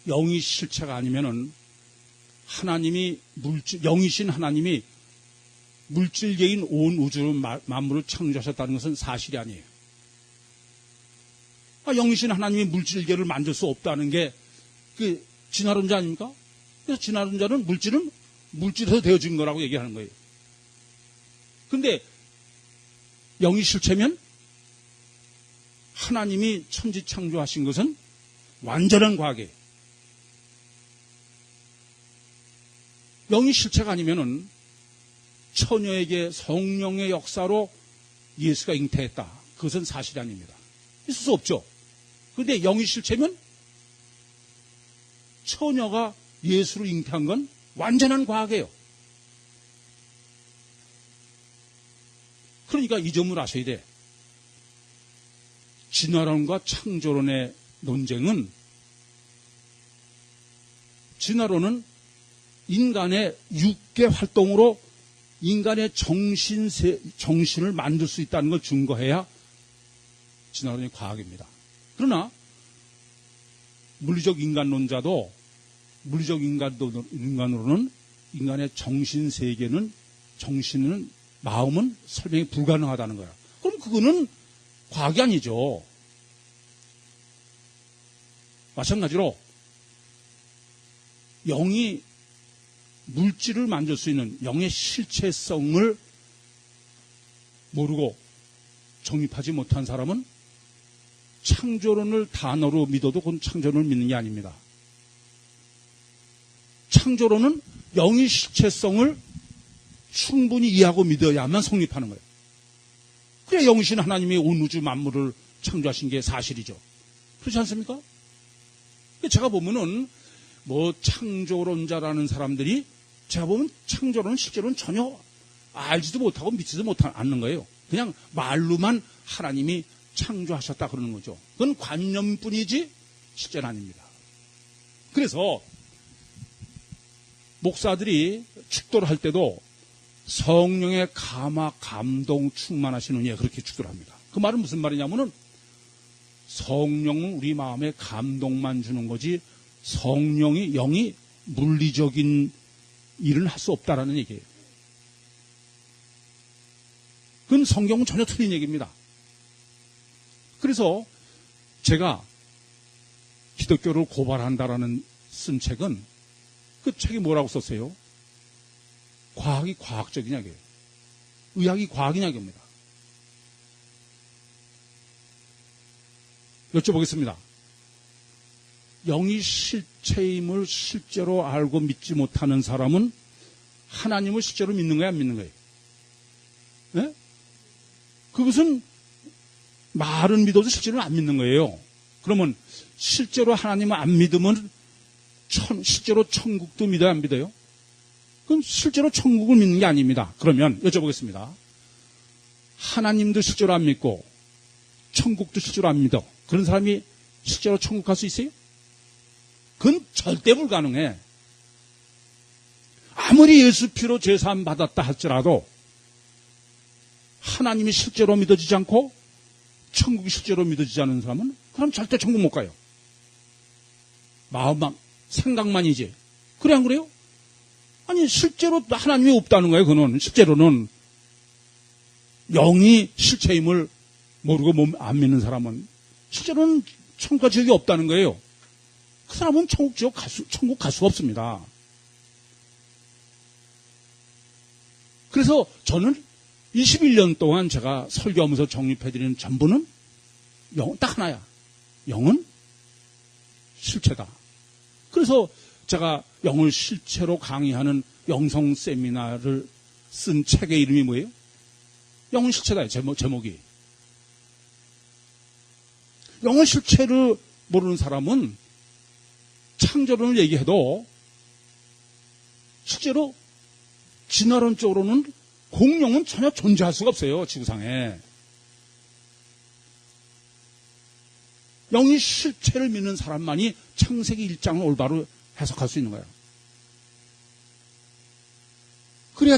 영이 실체가 아니면은 하나님이 영이신 하나님이 물질계인 온 우주를 만물을 창조하셨다는 것은 사실이 아니에요. 영이신 하나님이 물질계를 만들 수 없다는 게 그 진화론자 아닙니까? 그래서 진화론자는 물질은 물질에서 되어진 거라고 얘기하는 거예요. 근데 영이 실체면 하나님이 천지 창조하신 것은 완전한 과학이에요. 영이 실체가 아니면은 처녀에게 성령의 역사로 예수가 잉태했다. 그것은 사실이 아닙니다. 있을 수 없죠. 그런데 영이 실체면 처녀가 예수를 잉태한 건 완전한 과학이에요. 그러니까 이 점을 아셔야 돼. 진화론과 창조론의 논쟁은 진화론은 인간의 육계 활동으로 인간의 정신을 만들 수 있다는 걸 증거해야 진화론이 과학입니다. 그러나 물리적 인간론자도 물리적 인간으로는 인간의 정신은 마음은 설명이 불가능하다는 거야. 그럼 그거는 과학이 아니죠. 마찬가지로 영이 물질을 만들 수 있는 영의 실체성을 모르고 정립하지 못한 사람은 창조론을 단어로 믿어도 그건 창조론을 믿는 게 아닙니다. 창조론은 영의 실체성을 충분히 이해하고 믿어야만 성립하는 거예요. 그래 영이신 하나님이 온 우주 만물을 창조하신 게 사실이죠. 그렇지 않습니까? 제가 보면은 창조론자라는 사람들이 제가 보면 창조론은 실제로는 전혀 알지도 못하고 믿지도 않는 거예요. 그냥 말로만 하나님이 창조하셨다 그러는 거죠. 그건 관념뿐이지 실제는 아닙니다. 그래서 목사들이 축도를 할 때도 성령의 감동 충만하시는 예 그렇게 축도를 합니다. 그 말은 무슨 말이냐면은 성령은 우리 마음에 감동만 주는 거지 영이 물리적인 일은 할 수 없다라는 얘기예요. 그건 성경은 전혀 틀린 얘기입니다. 그래서 제가 기독교를 고발한다라는 쓴 책은 그 책이 뭐라고 썼어요? 과학이 과학적이냐고요. 의학이 과학이냐고입니다. 여쭤보겠습니다. 영이 실체임을 실제로 알고 믿지 못하는 사람은 하나님을 실제로 믿는 거야, 안 믿는 거예요? 네? 그것은 말은 믿어도 실제로 안 믿는 거예요. 그러면 실제로 하나님을 안 믿으면 실제로 천국도 믿어야 안 믿어요? 그건 실제로 천국을 믿는 게 아닙니다. 그러면 여쭤보겠습니다. 하나님도 실제로 안 믿고 천국도 실제로 안 믿어. 그런 사람이 실제로 천국 갈 수 있어요? 그건 절대 불가능해. 아무리 예수 피로 죄사함 받았다 할지라도 하나님이 실제로 믿어지지 않고 천국이 실제로 믿어지지 않는 사람은 그럼 절대 천국 못 가요. 마음만 생각만이지. 그래 안 그래요? 아니 실제로 하나님이 없다는 거예요. 그는 실제로는 영이 실체임을 모르고 안 믿는 사람은 실제로는 천국과 지옥이 없다는 거예요. 그 사람은 천국 갈 수가 없습니다. 그래서 저는 21년 동안 제가 설교하면서 정립해드리는 전부는 딱 하나야. 영은 실체다. 그래서 제가 영을 실체로 강의하는 영성 세미나를 쓴 책의 이름이 뭐예요? 영은 실체다. 제목이. 영은 실체를 모르는 사람은 창조론을 얘기해도 실제로 진화론적으로는 공룡은 전혀 존재할 수가 없어요. 지구상에. 영이 실체를 믿는 사람만이 창세기 1장을 올바로 해석할 수 있는 거예요. 그래야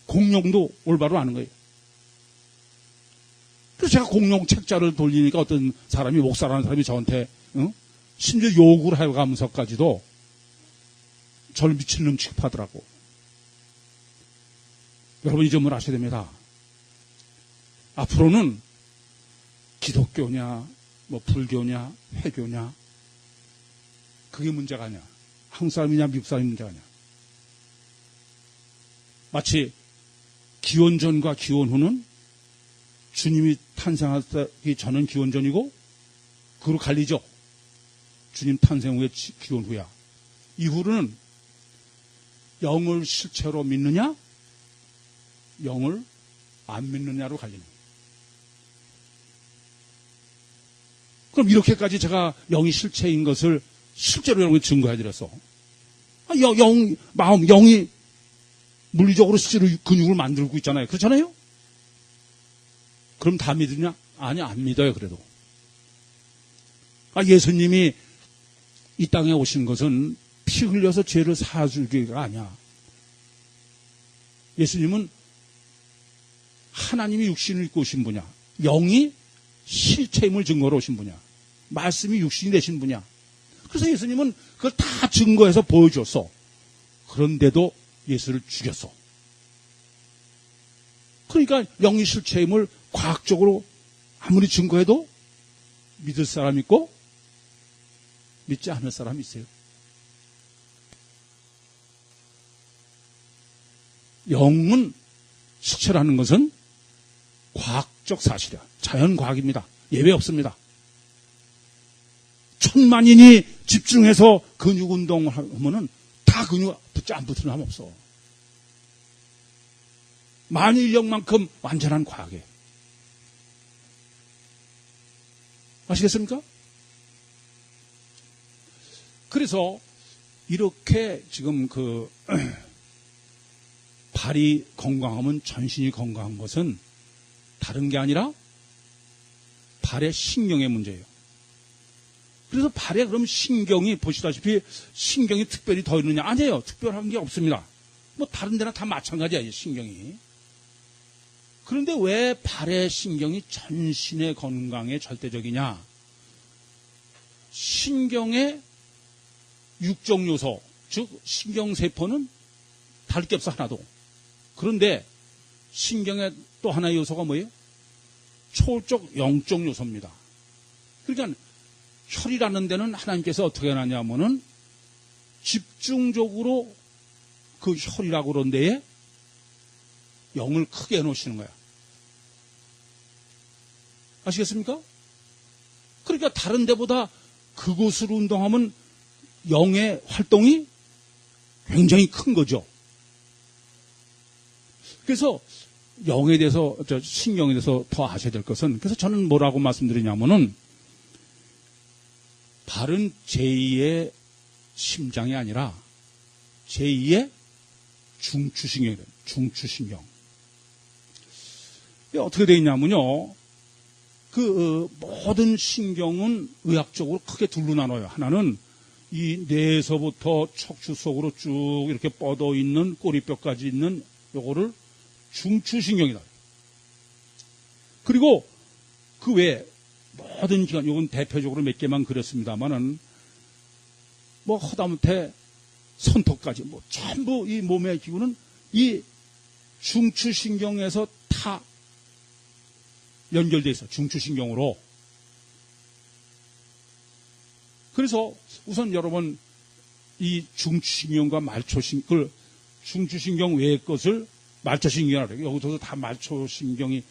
공룡도 올바로 아는 거예요. 그래서 제가 공룡 책자를 돌리니까 어떤 사람이 목사라는 사람이 저한테 심지어 욕을 해가면서까지도 저를 미친놈 취급하더라고. 여러분 이 점을 아셔야 됩니다. 앞으로는 기독교냐 불교냐 회교냐 그게 문제가 아니야. 한국 사람이냐 미국 사람이 문제가 아니야. 마치 기원 전과 기원 후는 주님이 탄생하기 전은 기원 전이고 그로 갈리죠. 주님 탄생 후에 기원 후야. 이후로는 영을 실체로 믿느냐 영을 안 믿느냐로 갈리는 거예요. 그럼 이렇게까지 제가 영이 실체인 것을 실제로 여러분이 증거해드렸어. 영이 물리적으로 실제로 근육을 만들고 있잖아요. 그렇잖아요? 그럼 다 믿으냐? 아니, 안 믿어요, 그래도. 예수님이 이 땅에 오신 것은 피 흘려서 죄를 사주기가 아니야. 예수님은 하나님이 육신을 입고 오신 분이야. 영이 실체임을 증거로 오신 분이야. 말씀이 육신이 되신 분이야. 그래서 예수님은 그걸 다 증거해서 보여줬어. 그런데도 예수를 죽였어. 그러니까 영이 실체임을 과학적으로 아무리 증거해도 믿을 사람 있고 믿지 않을 사람이 있어요. 영은 실체라는 것은 과학적 사실이야. 자연과학입니다. 예외 없습니다. 천만인이 집중해서 근육운동을 하면은 다 근육 붙지 안 붙는 사람 없어. 만 인력만큼 완전한 과학이에요. 아시겠습니까? 그래서 이렇게 지금 발이 건강하면 전신이 건강한 것은 다른 게 아니라 발의 신경의 문제예요. 그래서 발에 그럼 신경이 보시다시피 신경이 특별히 더 있느냐? 아니에요. 특별한 게 없습니다. 뭐 다른 데나 다 마찬가지야, 신경이. 그런데 왜 발의 신경이 전신의 건강에 절대적이냐? 신경의 육적 요소, 즉 신경세포는 다를 게 없어, 하나도. 그런데 신경의 또 하나의 요소가 뭐예요? 초적 영적 요소입니다. 그러니까 혈이라는 데는 하나님께서 어떻게 하냐면은 집중적으로 그 혈이라고 그런 데에 영을 크게 해놓으시는 거야. 아시겠습니까? 그러니까 다른 데보다 그곳으로 운동하면 영의 활동이 굉장히 큰 거죠. 그래서 영에 대해서, 신경에 대해서 더 아셔야 될 것은, 그래서 저는 뭐라고 말씀드리냐면은, 발은 제2의 심장이 아니라 제2의 중추신경이래요. 중추신경. 이게 어떻게 되어 있냐면요. 모든 신경은 의학적으로 크게 둘로 나눠요. 하나는 이 뇌에서부터 척추 속으로 쭉 이렇게 뻗어 있는 꼬리뼈까지 있는 요거를 중추신경이다. 그리고 그 외에 모든 기관, 요건 대표적으로 몇 개만 그렸습니다만은 뭐 허다못해 손톱까지 뭐 전부 이 몸의 기구는 이 중추신경에서 다 연결돼 있어. 중추신경으로. 그래서 우선 여러분 이 중추신경과 말초신경, 중추신경 외의 것을 말초신경이라고 해요. 여기서도 다 말초신경이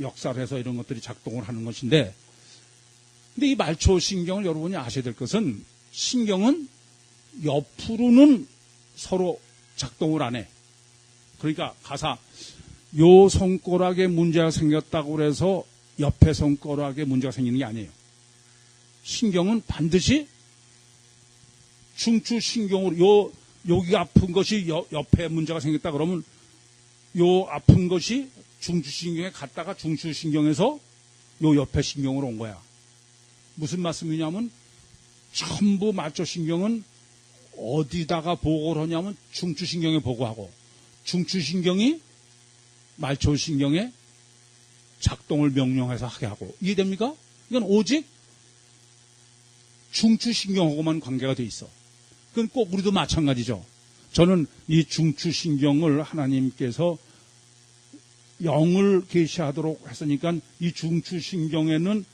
역사를 해서 이런 것들이 작동을 하는 것인데, 근데 이 말초신경을 여러분이 아셔야 될 것은 신경은 옆으로는 서로 작동을 안 해. 그러니까 가사 요 손가락에 문제가 생겼다고 해서 옆에 손가락에 문제가 생기는 게 아니에요. 신경은 반드시 중추신경으로 여기 아픈 것이 옆에 문제가 생겼다 그러면 요 아픈 것이 중추신경에 갔다가 중추신경에서 요 옆에 신경으로 온 거야. 무슨 말씀이냐면 전부 말초신경은 어디다가 보고를 하냐면 중추신경에 보고하고 중추신경이 말초신경에 작동을 명령해서 하게 하고. 이해됩니까? 이건 오직 중추신경하고만 관계가 돼 있어. 그건 꼭 우리도 마찬가지죠. 저는 이 중추신경을 하나님께서 영을 계시하도록 했으니까 이 중추신경에는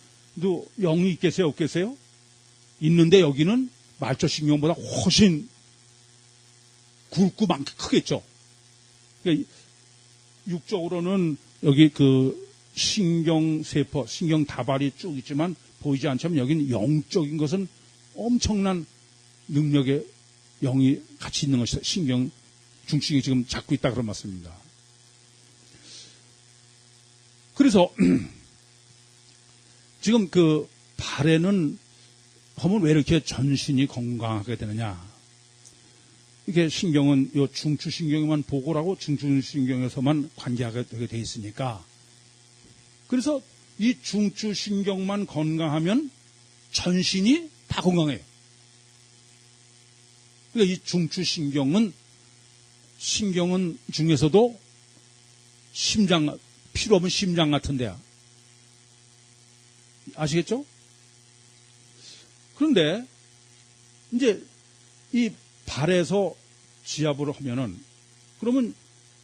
또 영이 있겠어요? 없겠어요? 있는데 여기는 말초신경보다 훨씬 굵고 많게 크겠죠. 그러니까 육적으로는 여기 신경세포, 신경다발이 쭉 있지만 보이지 않지만 여기는 영적인 것은 엄청난 능력의 영이 같이 있는 것이다. 중추신경이 지금 잡고 있다 그런 말씀입니다. 그래서 지금 발에는 하면 왜 이렇게 전신이 건강하게 되느냐. 이게 신경은 요 중추신경에만 보고를 하고 중추신경에서만 관계하게 되게 돼 있으니까. 그래서 이 중추신경만 건강하면 전신이 다 건강해요. 그러니까 이 중추신경은 중에서도 필요 없는 심장 같은 데야. 아시겠죠? 그런데 이제 이 발에서 지압을 하면은 그러면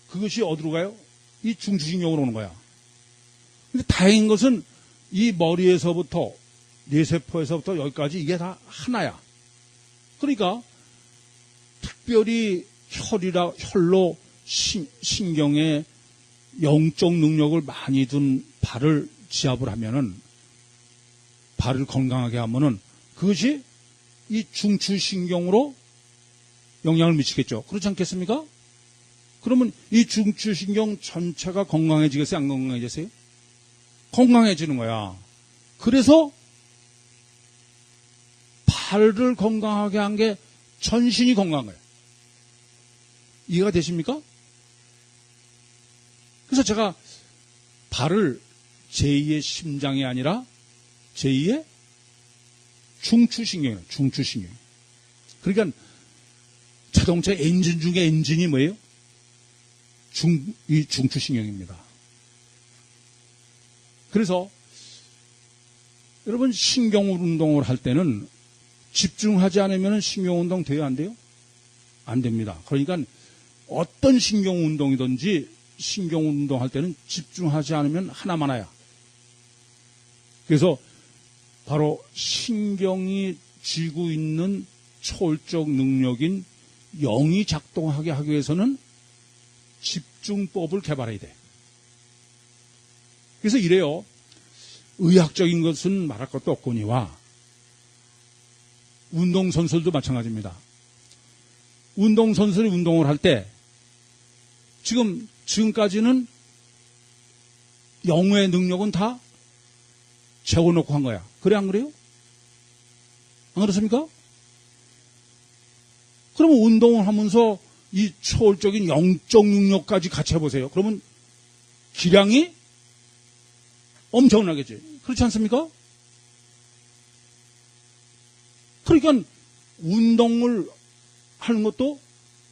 그것이 어디로 가요? 이 중추신경으로 오는 거야. 근데 다행인 것은 이 머리에서부터 뇌세포에서부터 여기까지 이게 다 하나야. 그러니까 특별히 혈로 신경에 영적 능력을 많이 둔 발을 지압을 하면은, 발을 건강하게 하면은 그것이 이 중추신경으로 영향을 미치겠죠. 그렇지 않겠습니까? 그러면 이 중추신경 전체가 건강해지겠어요? 안 건강해지겠어요? 건강해지는 거야. 그래서 발을 건강하게 한 게 전신이 건강한 거예요. 이해가 되십니까? 그래서 제가 발을 제2의 심장이 아니라 제2의 중추신경이에요. 중추신경. 그러니까 자동차 엔진 중에 엔진이 뭐예요? 이 중추신경입니다. 그래서 여러분 신경 운동을 할 때는 집중하지 않으면 신경 운동 돼요? 안 돼요? 안 됩니다. 그러니까 어떤 신경 운동이든지 신경 운동할 때는 집중하지 않으면 하나만아야. 그래서 바로 신경이 쥐고 있는 초월적 능력인 영이 작동하게 하기 위해서는 집중법을 개발해야 돼. 그래서 이래요. 의학적인 것은 말할 것도 없거니와 운동선수들도 마찬가지입니다. 운동선수들이 운동을 할 때 지금까지는 영의 능력은 다 재워놓고 한 거야. 그래 안 그래요? 안 그렇습니까? 그러면 운동을 하면서 이 초월적인 영적 능력까지 같이 해보세요. 그러면 기량이 엄청나겠지. 그렇지 않습니까? 그러니까 운동을 하는 것도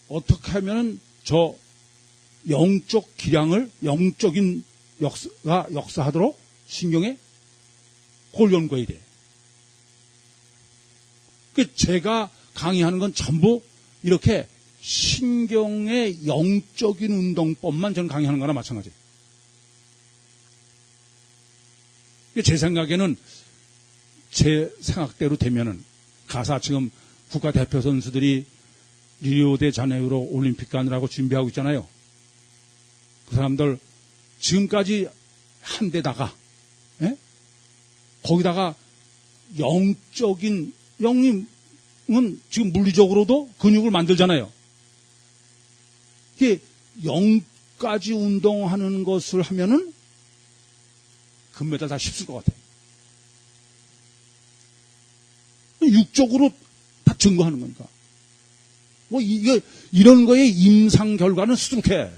어떻게 하면 저 영적 기량을, 영적인 역사하도록 신경에 그걸 연구해야 돼. 제가 강의하는 건 전부 이렇게 신경의 영적인 운동법만 저는 강의하는 거나 마찬가지예요. 제 생각에는 제 생각대로 되면은 가사 지금 국가대표 선수들이 리오데자네이루 올림픽 가느라고 준비하고 있잖아요. 그 사람들 지금까지 한 데다가 거기다가 영적인 영님은 지금 물리적으로도 근육을 만들잖아요. 이게 영까지 운동하는 것을 하면은 금메달 다 휩쓸 것 같아요. 육적으로 다 증거하는 거니까. 뭐 이런 거에 임상 결과는 수두룩해.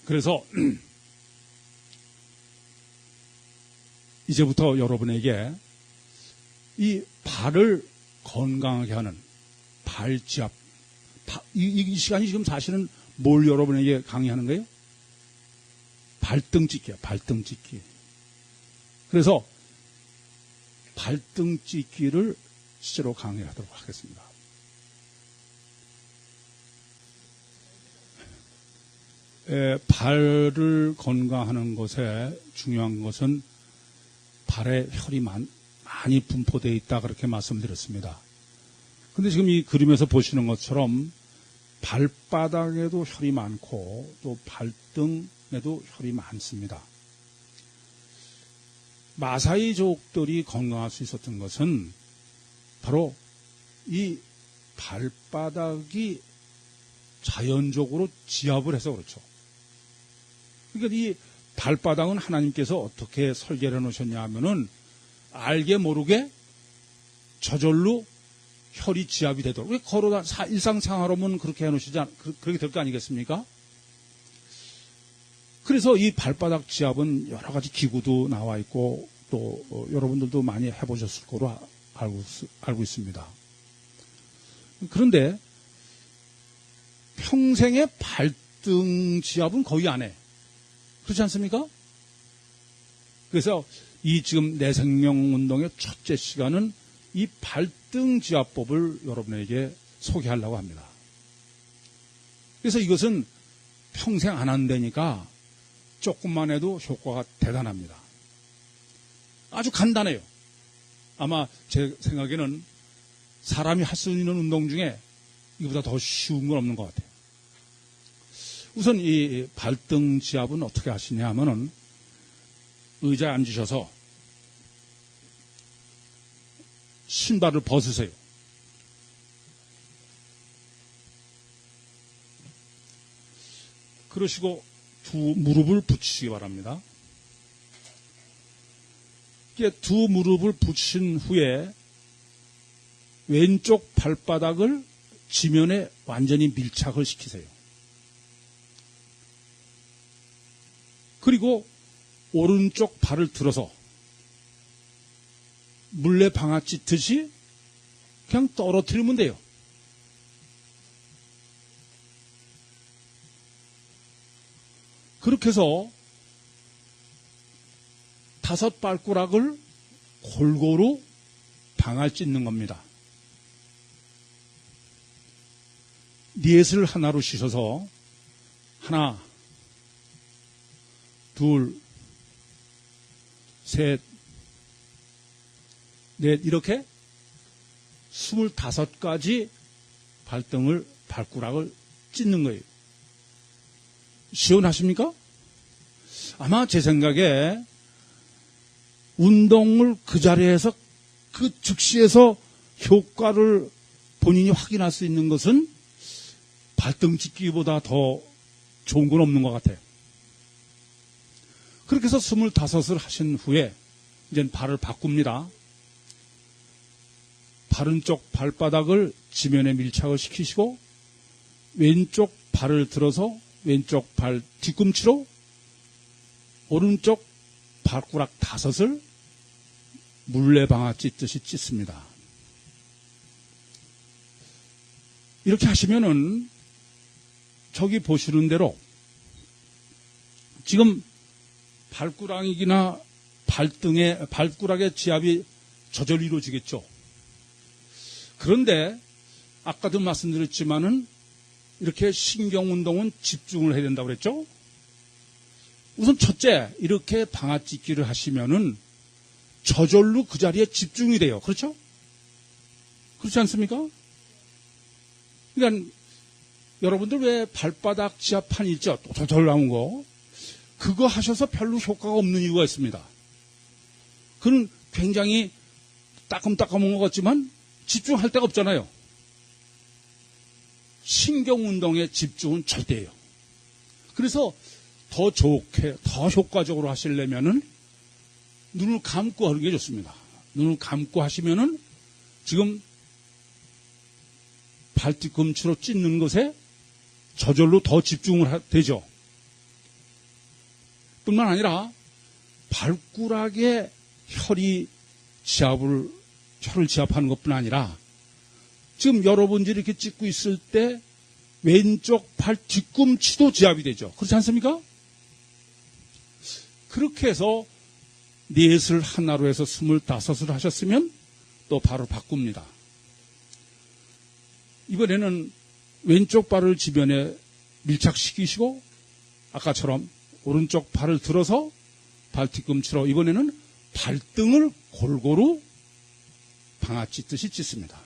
그래서 이제부터 여러분에게 이 발을 건강하게 하는 발지압, 이 시간이 지금 사실은 뭘 여러분에게 강의하는 거예요? 발등찢기야, 발등찢기. 그래서 발등찢기를 실제로 강의하도록 하겠습니다. 발을 건강하는 것에 중요한 것은 발에 혈이 많이 분포되어 있다 그렇게 말씀드렸습니다. 근데 지금 이 그림에서 보시는 것처럼 발바닥에도 혈이 많고 또 발등에도 혈이 많습니다. 마사이족들이 건강할 수 있었던 것은 바로 이 발바닥이 자연적으로 지압을 해서 그렇죠. 그러니까 이 발바닥은 하나님께서 어떻게 설계를 해놓으셨냐 하면은 알게 모르게 저절로 혈이 지압이 되도록. 왜 걸어다 일상생활하면 그렇게 해놓으시지 그렇게 될 거 아니겠습니까? 그래서 이 발바닥 지압은 여러 가지 기구도 나와 있고 또 여러분들도 많이 해보셨을 거로 알고 있습니다. 그런데 평생의 발등지압은 거의 안 해. 그렇지 않습니까? 그래서 이 지금 내 생명 운동의 첫째 시간은 이 발등지압법을 여러분에게 소개하려고 합니다. 그래서 이것은 평생 안 한다니까 조금만 해도 효과가 대단합니다. 아주 간단해요. 아마 제 생각에는 사람이 할 수 있는 운동 중에 이보다 더 쉬운 건 없는 것 같아요. 우선 이 발등지압은 어떻게 하시냐 하면은 의자에 앉으셔서 신발을 벗으세요. 그러시고 두 무릎을 붙이시기 바랍니다. 이렇게 두 무릎을 붙인 후에 왼쪽 발바닥을 지면에 완전히 밀착을 시키세요. 그리고 오른쪽 발을 들어서 물레방아 찢듯이 그냥 떨어뜨리면 돼요. 그렇게 해서 5 발가락을 골고루 방아를 찢는 겁니다. 넷을 하나로 씻어서 하나, 둘, 셋, 넷 이렇게 25가지 발가락을 찢는 거예요. 시원하십니까? 아마 제 생각에 운동을 그 자리에서 그 즉시에서 효과를 본인이 확인할 수 있는 것은 발등 찢기보다 더 좋은 건 없는 것 같아요. 그렇게 해서 25을 하신 후에 이제 발을 바꿉니다. 바른쪽 발바닥을 지면에 밀착을 시키시고 왼쪽 발을 들어서 왼쪽 발 뒤꿈치로 오른쪽 발가락 5을 물레방아 찢듯이 찢습니다. 이렇게 하시면은 저기 보시는 대로 지금 발가락이나 발가락의 지압이 저절로 이루어지겠죠. 그런데 아까도 말씀드렸지만은 이렇게 신경운동은 집중을 해야 된다고 그랬죠? 우선 첫째, 이렇게 방아찢기를 하시면은 저절로 그 자리에 집중이 돼요. 그렇죠? 그렇지 않습니까? 그러니까 여러분들 왜 발바닥 지압판 있죠? 도돌 나온 거. 그거 하셔서 별로 효과가 없는 이유가 있습니다. 그는 굉장히 따끔따끔한 것 같지만 집중할 데가 없잖아요. 신경운동에 집중은 절대예요. 그래서 더 좋게, 더 효과적으로 하시려면은 눈을 감고 하는 게 좋습니다. 눈을 감고 하시면은 지금 발뒤꿈치로 찢는 것에 저절로 더 집중을 되죠. 뿐만 아니라 발가락에 혈을 지압하는 것뿐 아니라 지금 여러분들이 이렇게 찢고 있을 때 왼쪽 발 뒤꿈치도 지압이 되죠. 그렇지 않습니까? 그렇게 해서 넷을 하나로 해서 25을 하셨으면 또 바로 바꿉니다. 이번에는 왼쪽 발을 지면에 밀착시키시고 아까처럼 오른쪽 발을 들어서 발 뒤꿈치로 이번에는 발등을 골고루 방아 찢듯이 찢습니다.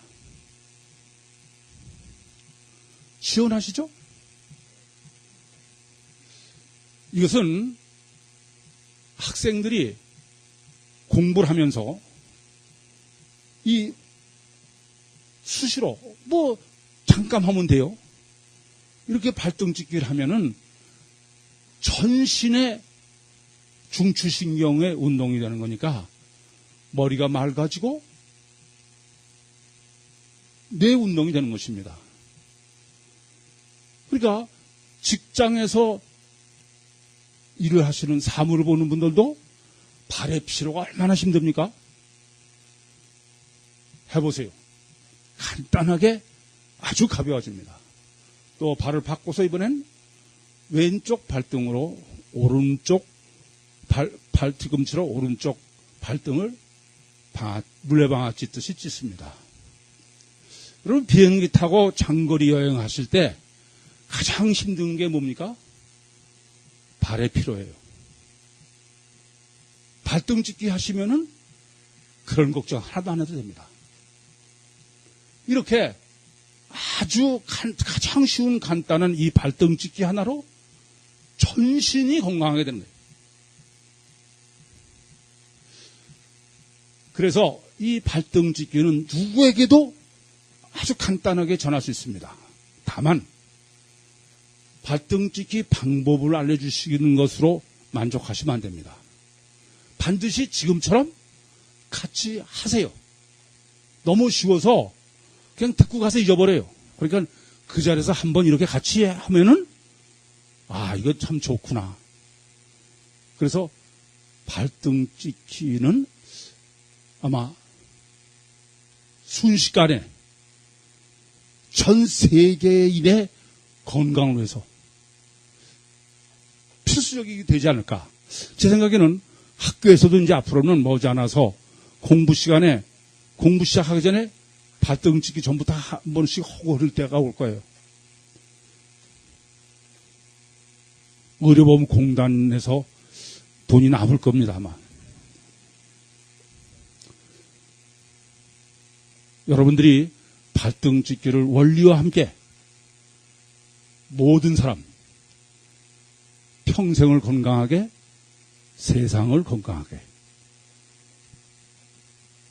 시원하시죠? 이것은 학생들이 공부를 하면서 이 수시로 잠깐 하면 돼요. 이렇게 발등 찢기를 하면은 전신의 중추신경의 운동이 되는 거니까 머리가 맑아지고 뇌 운동이 되는 것입니다. 그러니까 직장에서 일을 하시는 사무를 보는 분들도 발의 피로가 얼마나 힘듭니까? 해보세요. 간단하게 아주 가벼워집니다. 또 발을 바꿔서 이번엔 왼쪽 발등으로 오른쪽 발 뒤꿈치로 오른쪽 발등을 물레방아 찢듯이 찢습니다. 여러분, 비행기 타고 장거리 여행하실 때 가장 힘든 게 뭡니까? 발의 피로예요. 발등 찢기 하시면은 그런 걱정 하나도 안 해도 됩니다. 이렇게 아주 가장 쉬운 간단한 이 발등 찢기 하나로 전신이 건강하게 되는 거예요. 그래서 이 발등 찢기는 누구에게도 아주 간단하게 전할 수 있습니다. 다만 발등 찢기 방법을 알려주시는 것으로 만족하시면 안 됩니다. 반드시 지금처럼 같이 하세요. 너무 쉬워서 그냥 듣고 가서 잊어버려요. 그러니까 그 자리에서 한번 이렇게 같이 하면은 이거 참 좋구나. 그래서 발등 찢기는 아마 순식간에 전 세계인의 건강을 위해서 필수적이 되지 않을까. 제 생각에는 학교에서도 이제 앞으로는 머지않아서 공부 시간에 공부 시작하기 전에 발등 찢기 전부터 한 번씩 하고 그럴 때가 올 거예요. 의료보험공단에서 돈이 남을 겁니다, 아마. 여러분들이 발등 찢기를 원리와 함께 모든 사람 평생을 건강하게, 세상을 건강하게